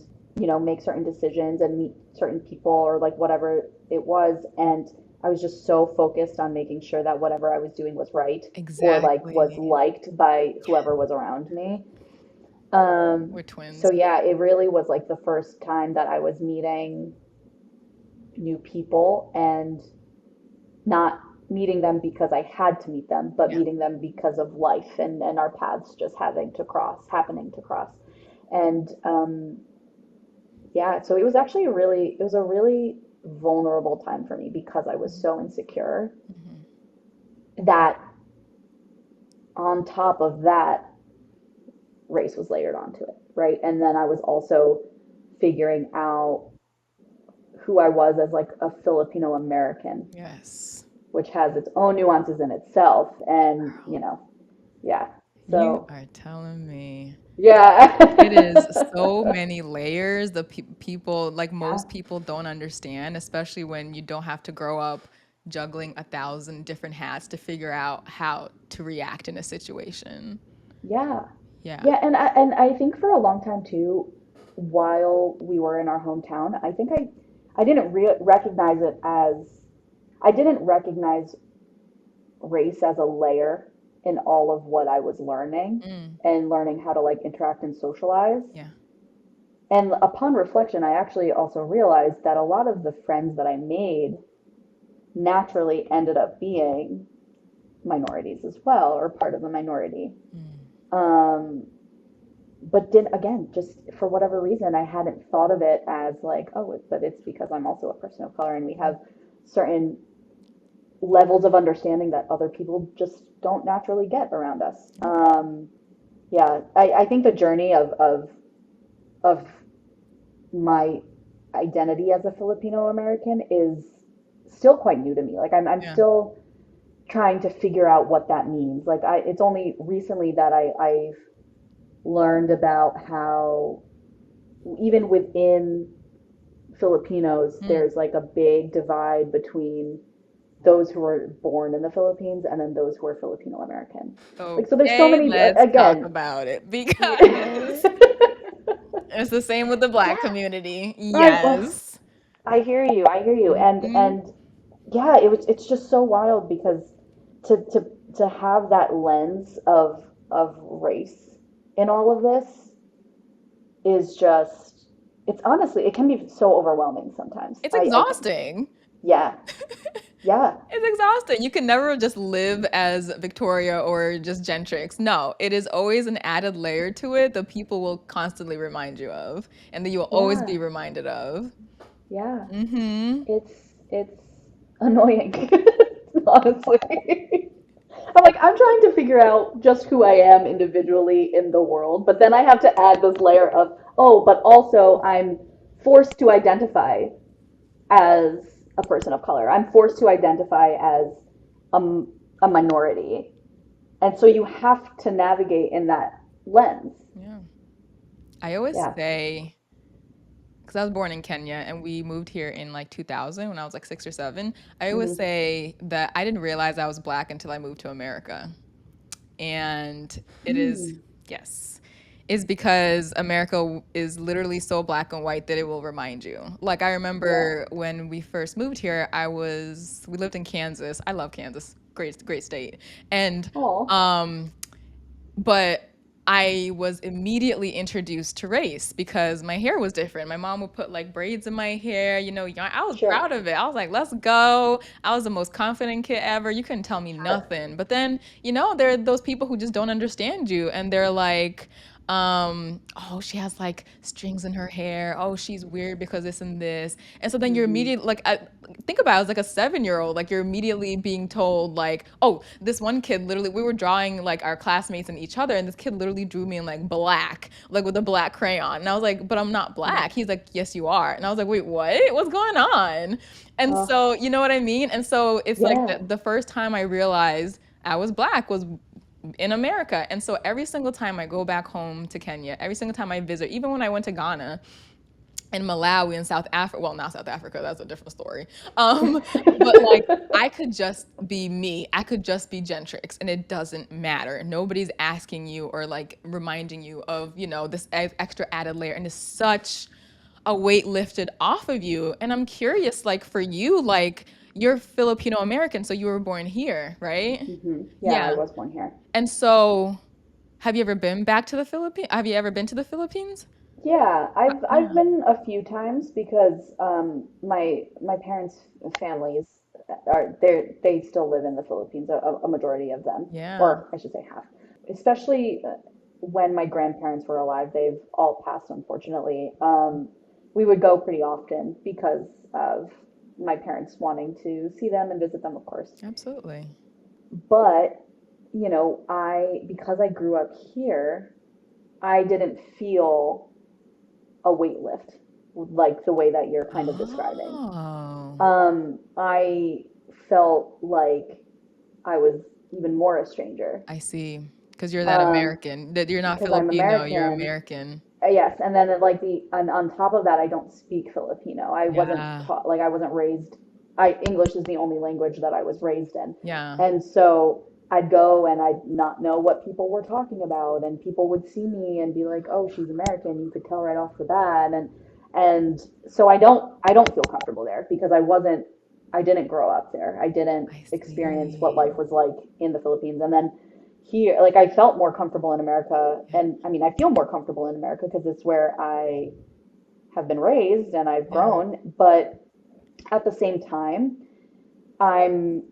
make certain decisions and meet certain people or like whatever it was. And I was just so focused on making sure that whatever I was doing was right or like was Exactly. liked by whoever was around me. We're So twins. yeah, it really was like the first time that I was meeting new people and not meeting them because I had to meet them, but Yeah. meeting them because of life and our paths just happening to cross. And yeah, so it was actually it was a really vulnerable time for me because I was so insecure Mm-hmm. that on top of that, race was layered onto it, right? And then I was also figuring out who I was as like a Filipino American, Yes. which has its own nuances in itself. And, yeah. You So, are telling me. yeah. It is so many layers. The people, like Yeah. most people, don't understand, especially when you don't have to grow up juggling 1,000 different hats to figure out how to react in a situation. Yeah. Yeah. Yeah, and I think for a long time too, while we were in our hometown, I think I didn't recognize it as I didn't recognize race as a layer in all of what I was learning Mm, and learning how to like interact and socialize. yeah. And upon reflection, I actually also realized that a lot of the friends that I made naturally ended up being minorities as well, or part of a minority. Mm, Um, but did again, just for whatever reason, I hadn't thought of it as like, oh, but it's because I'm also a person of color and we have certain levels of understanding that other people just don't naturally get around us. Yeah, I think the journey of my identity as a Filipino American is still quite new to me. Like I'm yeah. still trying to figure out what that means. Like it's only recently that I've learned about how even within Filipinos, Mm. there's like a big divide between those who were born in the Philippines and then those who are Filipino American. Like, so there's so Okay, many, let's talk again, about it yeah. because it's the same with the black Yeah, community. right. Well, Yes. I hear you. I hear you. Hmm. And yeah, it's just so wild because to to to have that lens of race in all of this is just it's honestly it can be so overwhelming sometimes. It's I exhausting. yeah. Yeah. It's exhausting. You can never just live as Victoria or just Gentrix. No, it is always an added layer to it that people will constantly remind you of and that you will always be Yeah. reminded of. Yeah. Mm-hmm. It's annoying, honestly. I'm trying to figure out just who I am individually in the world, but then I have to add this layer of, oh, but also I'm forced to identify as a person of color. I'm forced to identify as a, a minority. And so you have to navigate in that lens. Yeah. I always Yeah. say, because I was born in Kenya and we moved here in like 2000 when I was like 6 or 7. I always Hmm. say that I didn't realize I was black until I moved to America. And it is, Mm. yes, is because America is literally so black and white that it will remind you. Like I Yeah. remember when we first moved here, we lived in Kansas. I love Kansas, great state. And Oh, um, but I was immediately introduced to race because my hair was different. My mom would put like braids in my hair, I was sure. proud of it. I was like, let's go. I was the most confident kid ever. You couldn't tell me Sure. nothing. But then, there are those people who just don't understand you and they're like, Oh, she has like strings in her hair. Oh, she's weird because this and this. And so then you're Hmm. immediately like, think about it as like a 7 year old, like you're immediately being told like, oh, this one kid literally, we were drawing like our classmates and each other, and this kid literally drew me in like black, like with a black crayon. And I was like, but I'm not black. He's like, yes, you are. And I was like, wait, what? What's going on? And Oh, so, you know what I mean? And so it's like yeah. the first time I realized I was black was in America. And so every single time I go back home to Kenya, every single time I visit, even when I went to Ghana and Malawi and South Africa, well, not South Africa, that's a different story. But like I could just be me. I could just be Gentrix and it doesn't matter. Nobody's asking you or like reminding you of, this extra added layer. And it's such a weight lifted off of you. And I'm curious, like for you, like you're Filipino American, so you were born here, right? Yeah, I Yeah. was born here. And so, have you ever been back to the Philippines? Have you ever been to the Philippines? Yeah, I've Yeah. been a few times because my parents' families they still live in the Philippines, a majority of them, Yeah. or I should say half. Especially when my grandparents were alive, they've all passed, unfortunately. We would go pretty often because of my parents wanting to see them and visit them, of course. Absolutely. But, I because I grew up here, I didn't feel a weight lift, like the way that you're kind of describing. Oh, I felt like I was even more a stranger, I see. Because you're that um, American. That you're not because I'm Filipino, you're American. American. Yes, and then like and on top of that, I don't speak Filipino. I wasn't Yeah. taught, like I wasn't raised. I English is the only language that I was raised in, Yeah. and so I'd go and I'd not know what people were talking about, and people would see me and be like, "Oh, she's American." You could tell right off the bat, and so I don't feel comfortable there because I didn't grow up there. I didn't I experience what life see. was like in the Philippines, and then here, like I felt more comfortable in America, Yeah. and I mean I feel more comfortable in America because it's where I have been raised and I've Yeah. grown, but at the same time, I'm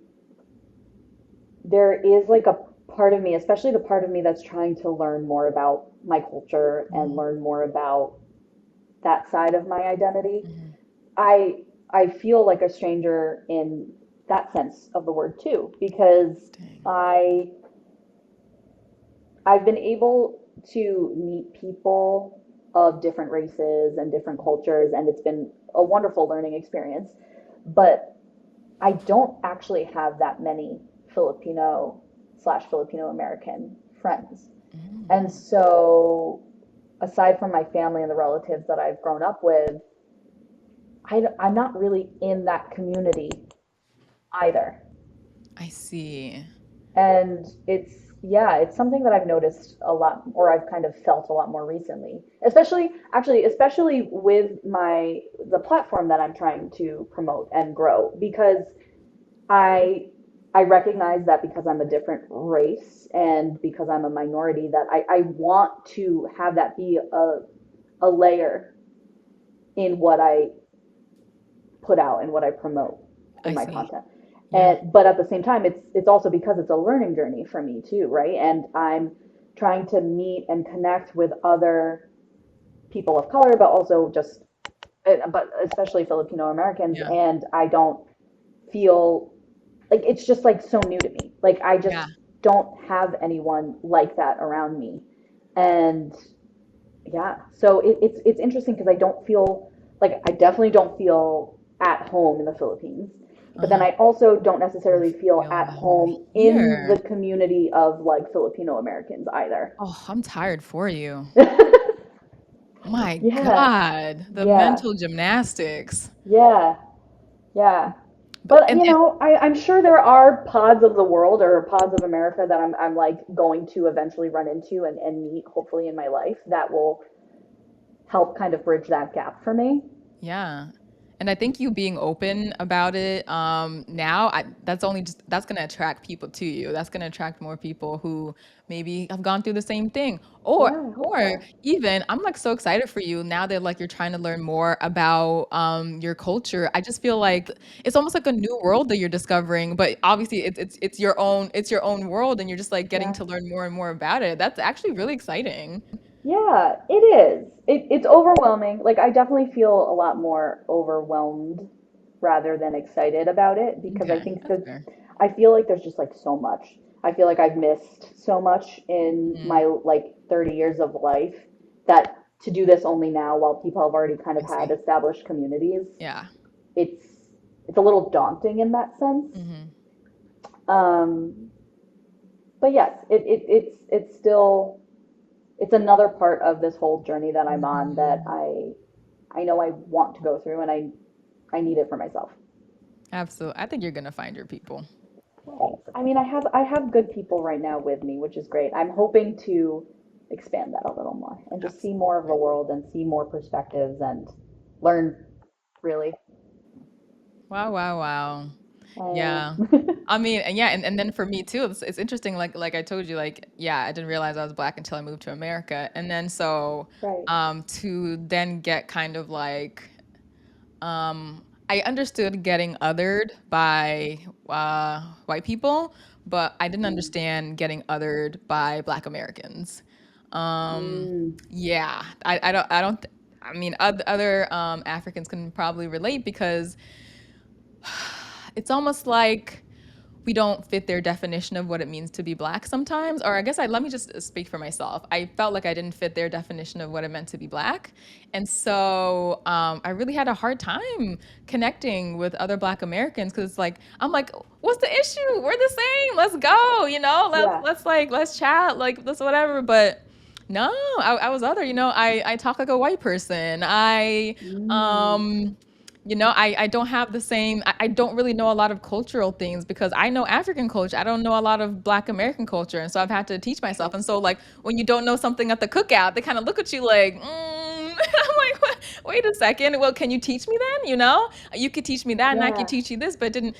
there is like a part of me, especially the part of me that's trying to learn more about my culture and Mhm. learn more about that side of my identity. Mhm. I feel like a stranger in that sense of the word too, because Interesting. I I've been able to meet people of different races and different cultures, and it's been a wonderful learning experience. But I don't actually have that many Filipino/Filipino American friends. And Mm. so, aside from my family and the relatives that I've grown up with, I'm not really in that community either. I see. And yeah, it's something that I've noticed a lot, or I've kind of felt a lot more recently, especially with the platform that I'm trying to promote and grow, because I I recognize that because I'm a different race and because I'm a minority, that I want to have that be a layer in what I put out and what I promote I in my see. content. Yeah. But at the same time, it's also because it's a learning journey for me too, right? And I'm trying to meet and connect with other people of color, but also just, but especially Filipino Americans. Yeah. And I don't feel like it's just like so new to me. Like I Yeah. just don't have anyone like that around me. And yeah, so it's interesting because I don't feel like I definitely don't feel at home in the Philippines, but then Uh-huh. I also don't Don't necessarily feel feel at at home home in here. the community of like Filipino Americans either. Oh, I'm tired for you. My Yeah, God, the yeah, mental gymnastics. yeah, yeah. But But I'm sure there are pods of the world or pods of America that I'm like going to eventually run into and meet hopefully in my life that will help kind of bridge that gap for me. yeah. And I think you being open about it now, that's only just that's gonna attract people to you. That's gonna attract more people who maybe have gone through the same thing. Or Yeah, I hope or so. even I'm like so excited for you now that like you're trying to learn more about your culture. I just feel like it's almost like a new world that you're discovering, but obviously it's your own world and you're just like getting Yeah. to learn more and more about it. That's actually really exciting. Yeah, it is. It's overwhelming. Like, I definitely feel a lot more overwhelmed rather than excited about it because I Okay, think that's that fair. I feel like there's just like so much. I feel like I've missed so much in Mm, my like 30 years of life that to do this only now while people have already kind of I had see. established communities, Yeah. it's it's a little daunting in that sense. Hmm. Um, but yes, it's still it's another part of this whole journey that I'm on that Hmm. I know I want to go through and I need it for myself. Absolutely. I think you're gonna find your people. Thanks. I mean, I have good people right now with me, which is great. I'm hoping to expand that a little more and just see more of the Absolutely. world and see more perspectives and learn really. Wow, wow, wow. I Yeah. am. I mean, and yeah, and then for me too, it's interesting. Like I told you, like yeah, I didn't realize I was black until I moved to America, and then so Right. to then get kind of like I understood getting othered by white people, but I didn't Mm. understand getting othered by Black Americans. Um, Mm. yeah, I don't. I mean, other Africans can probably relate because it's almost like we don't fit their definition of what it means to be black sometimes. Or I guess let me just speak for myself. I felt like I didn't fit their definition of what it meant to be black. And so I really had a hard time connecting with other black Americans because like, I'm like, what's the issue? We're the same. Let's go, Yeah. let's chat, like let's whatever. But no, I was other, I talk like a white person. Mm. Um, I don't have the same, I don't really know a lot of cultural things because I know African culture. I don't know a lot of Black American culture. And so I've had to teach myself. Sure. And so, like, when you don't know something at the cookout, they kind of look at you like, I'm like, wait a second. Well, can you teach me then? You could teach me that and I could Yeah. teach you this, but it didn't,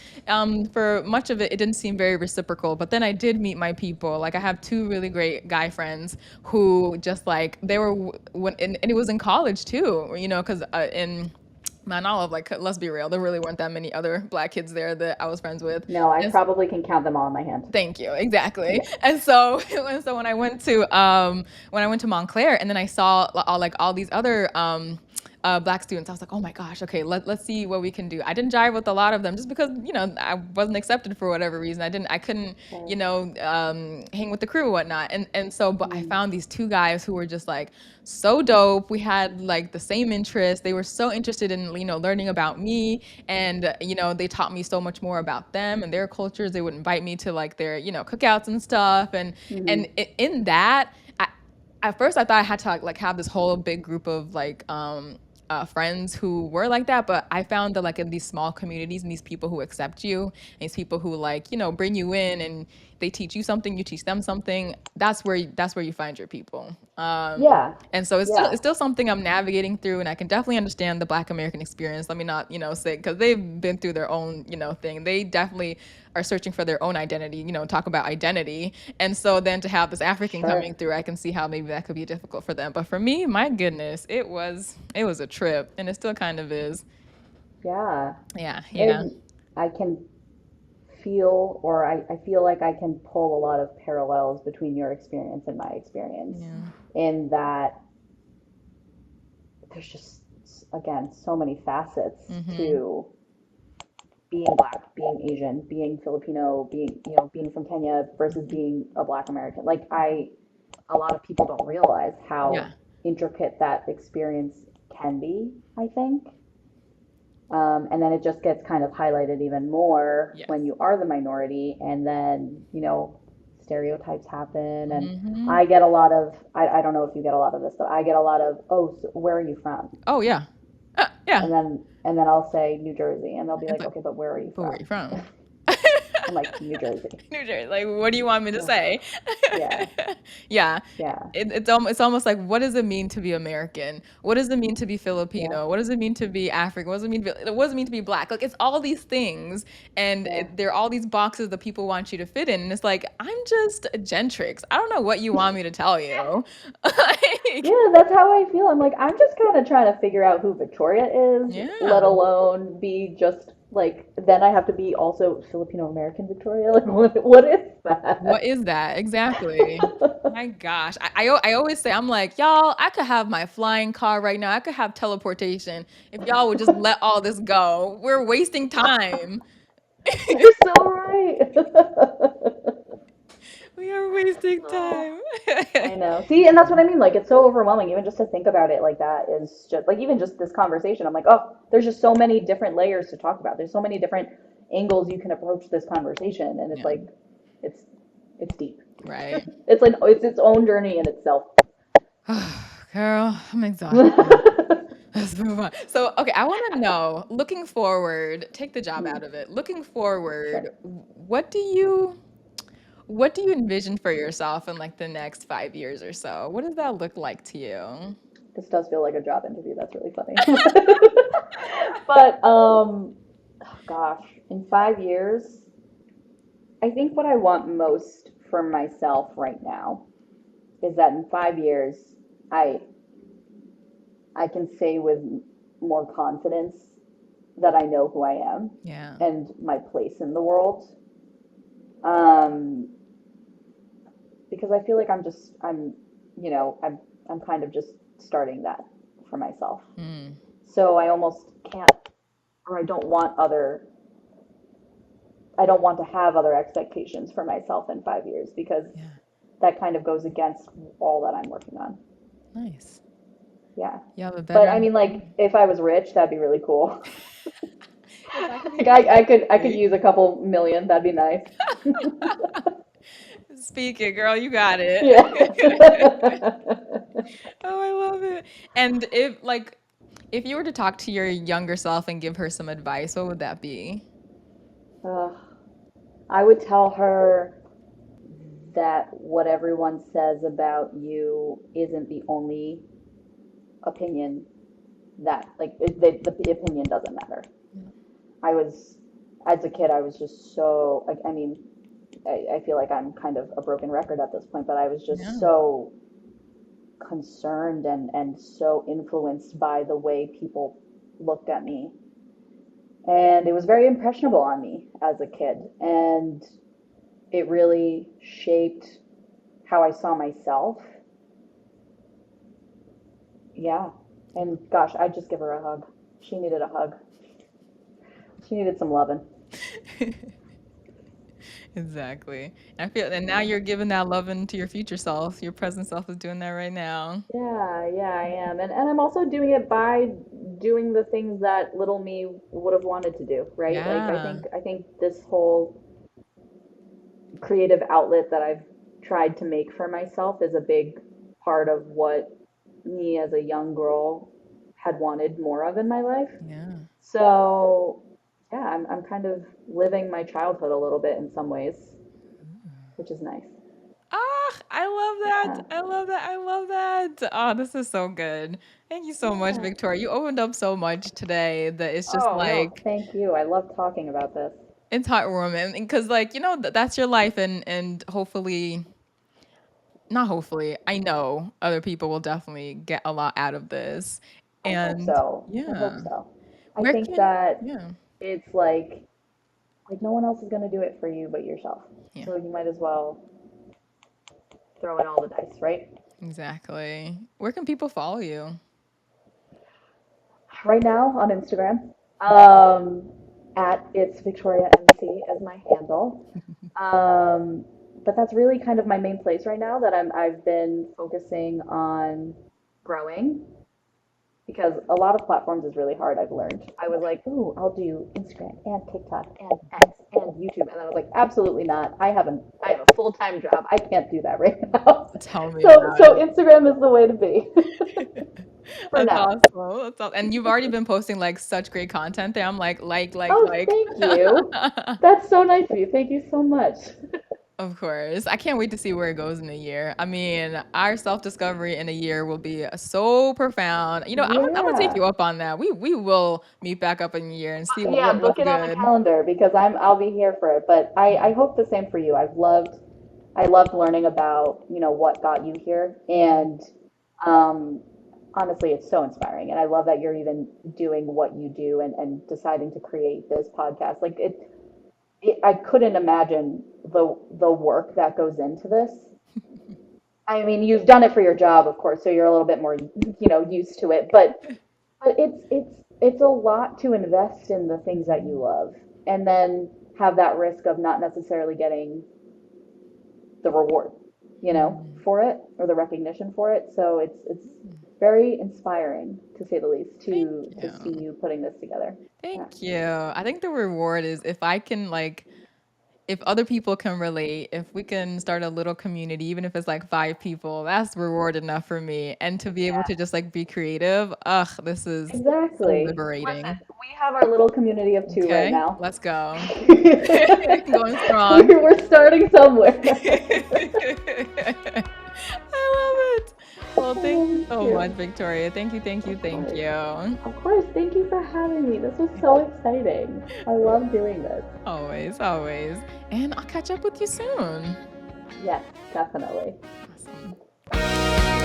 for much of it, it didn't seem very reciprocal. But then I did meet my people. Like, I have two really great guy friends who just like, they were, and it was in college too, because in, Man, all of like, let's be real, there really weren't that many other black kids there that I was friends with. No, I And probably can count them all in my hand. thank you, exactly. Yeah. And so, and so when I went to Montclair, and then I saw all these other black students, I was like, oh my gosh, okay, let's see what we can do. I didn't jive with a lot of them just because I wasn't accepted for whatever reason. I couldn't Sure. hang with the crew and whatnot. And so, but I Mm. found these two guys who were just like so dope. We had like the same interests. They were so interested in learning about me, and they taught me so much more about them and their cultures. They would invite me to like their cookouts and stuff, and Mhm. in that. At first I thought I had to like have this whole big group of like friends who were like that, but I found that like in these small communities and these people who accept you, and these people who like bring you in and they teach you something, you teach them something. That's where you find your people. Yeah. And so it's Yeah. still something I'm navigating through, and I can definitely understand the Black American experience. Let me not say, because they've been through their own thing. They definitely are searching for their own identity. Talk about identity, and so then to have this African coming Sure. through, I can see how maybe that could be difficult for them. But for me, my goodness, it was a trip, and it still kind of is. Yeah. Yeah, yeah, And I can feel, or I feel like I can pull a lot of parallels between your experience and my experience yeah. in that there's just, again, so many facets Mm-hmm. to being black, being Asian, being Filipino, being from Kenya versus being a black American. Like a lot of people don't realize how Yeah, intricate that experience can be, I think. And then it just gets kind of highlighted even more yes. when you are the minority, and then, stereotypes happen. And Mm-hmm. I get a lot of, I don't know if you get a lot of this, but I get a lot of, oh, so where are you from? Oh yeah, yeah. And then I'll say New Jersey, and they'll be It's like, like, okay, but where are you but where are from? you from? I'm like, New Jersey. New Jersey. Like, what do you want me to Yeah, say? yeah, Yeah. yeah, It's almost like, what does it mean to be American? What does it mean to be yeah, Filipino? What does it mean to be African? What does it mean to be black? Like, it's all these things, and yeah. there are all these boxes that people want you to fit in, and it's like, I'm just a Gentrix. I don't know what you want me to tell you. Like, Yeah, that's how I feel. I'm like, I'm just kind of trying to figure out who Victoria is, let yeah. alone be just Like then I have to be also Filipino American Victoria. Like what is What that? is that? Exactly. My gosh. I always say, I'm like, y'all, I could have my flying car right now. I could have teleportation if y'all would just let all this go. We're wasting time. You're so right. We are wasting Oh, time. I know. See, and that's what I mean. Like, it's so overwhelming. Even just to think about it like that is just like, even just this conversation, I'm like, oh, there's just so many different layers to talk about. There's so many different angles you can approach this conversation. And it's Yeah, like, it's, it's deep. right. It's like, it's its own journey in itself. Girl, I'm exhausted. Let's move on. So, okay, I want to know, looking forward, take the job Hmm, out of it. Looking forward, sure. what do you envision for yourself in like the next 5 years or so? What does that look like to you? This does feel like a job interview. That's really funny. But, oh gosh, in 5 years, I think what I want most for myself right now is that in 5 years, I I can say with more confidence that I know who I am Yeah. and my place in the world. Um, because I feel like I'm kind of just starting that for myself. Mm, So I almost can't, or I don't want to have other expectations for myself in 5 years because yeah. that kind of goes against all that I'm working on. Nice. Yeah. You have a But better I mean, like, if I was rich, that'd be really cool. if I could be Like, rich, I could exactly. use a couple million. That'd be nice. Speak it, girl. You got it. Yeah. Oh, I love it. And if you were to talk to your younger self and give her some advice, what would that be? uh, I would tell her that what everyone says about you isn't the only opinion that, like, the opinion doesn't matter. Yeah. I was, as a kid, I was just so, I mean, I feel like I'm kind of a broken record at this point, but I was just Yeah. so concerned and so influenced by the way people looked at me. And it was very impressionable on me as a kid. And it really shaped how I saw myself. Yeah. And gosh, I'd just give her a hug. She needed a hug. She needed some loving. Exactly. I feel, and now you're giving that loving to your future self. Your present self is doing that right now. Yeah, yeah, I am. And I'm also doing it by doing the things that little me would have wanted to do, right? Like Yeah. I think this whole creative outlet that I've tried to make for myself is a big part of what me as a young girl had wanted more of in my life. Yeah. So, yeah, I'm kind of living my childhood a little bit in some ways, which is nice. Ah, I love Yeah. that. I love that. I love that. Oh, this is so good. Thank you so much, Yeah. Victoria. You opened up so much today that it's just Oh, no, like thank you. I love talking about this. it's heartwarming because, like, that's your life, and hopefully, not hopefully, I know other people will definitely get a lot out of this. I hope And so. I hope yeah, so. I where think can that yeah, it's like no one else is going to do it for you but yourself. yeah, So you might as well throw in all the dice, right? exactly. Where can people follow you? Right now on Instagram, um, at it's Victoria MC as my handle. Um, but that's really kind of my main place right now that I've been focusing on growing because a lot of platforms is really hard, I've learned. I was like, ooh, I'll do Instagram and TikTok and X and YouTube. And then I was like, absolutely not. I have a full-time job. I can't do that right now. Tell me So about it. Instagram is the way to be for That's now. awesome. That's awesome. And you've already been posting like such great content there. I'm Oh, like. thank you. That's so nice of you. Thank you so much. Of course. I can't wait to see where it goes in a year. I mean, our self-discovery in a year will be so profound. I'm gonna take Yeah. you up on that. We will meet back up in a year and see Yeah, what's book it on the good. calendar because I'll be here for it. But I hope the same for you. I loved learning about, what got you here. And um honestly, it's so inspiring. And I love that you're even doing what you do and deciding to create this podcast. Like I couldn't imagine the work that goes into this. I mean, you've done it for your job, of course, so you're a little bit more, used to it. But it's a lot to invest in the things that you love, and then have that risk of not necessarily getting the reward, for it, or the recognition for it. So it's very inspiring, to say the least, Thank to see you. you putting this together. Yeah. Thank you. I think the reward is if I can like if other people can relate, if we can start a little community, even if it's like 5 people, that's reward enough for me. And to be able to just like be creative, ugh, this is so Exactly. Listen, liberating. we have our little community of two right Okay, now. let's go. we're, Going strong. we're starting somewhere. I love it. Well, thank you Thank so you. much, Victoria. Thank you, thank you, Of thank course. you. Of course. Thank you for having me. This was so exciting. I love doing this. Always, always. And I'll catch up with you soon. Yes, definitely. Awesome.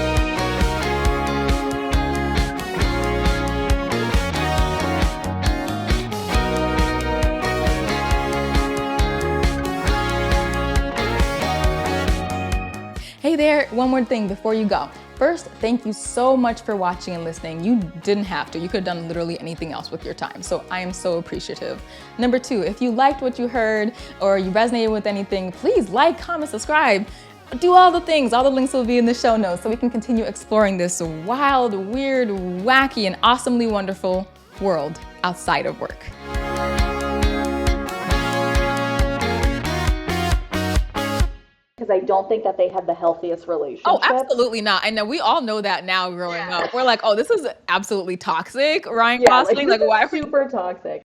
Hey there, one more thing before you go. First, thank you so much for watching and listening. You didn't have to. You could have done literally anything else with your time. So I am so appreciative. Number 2, if you liked what you heard or you resonated with anything, please like, comment, subscribe. Do all the things. All the links will be in the show notes so we can continue exploring this wild, weird, wacky, and awesomely wonderful world outside of work. Because I don't think that they had the healthiest relationship. Oh, absolutely not. I know we all know that now growing up. We're like, oh, this is absolutely toxic, Ryan Yeah, like Gosling. this Like, why is super toxic.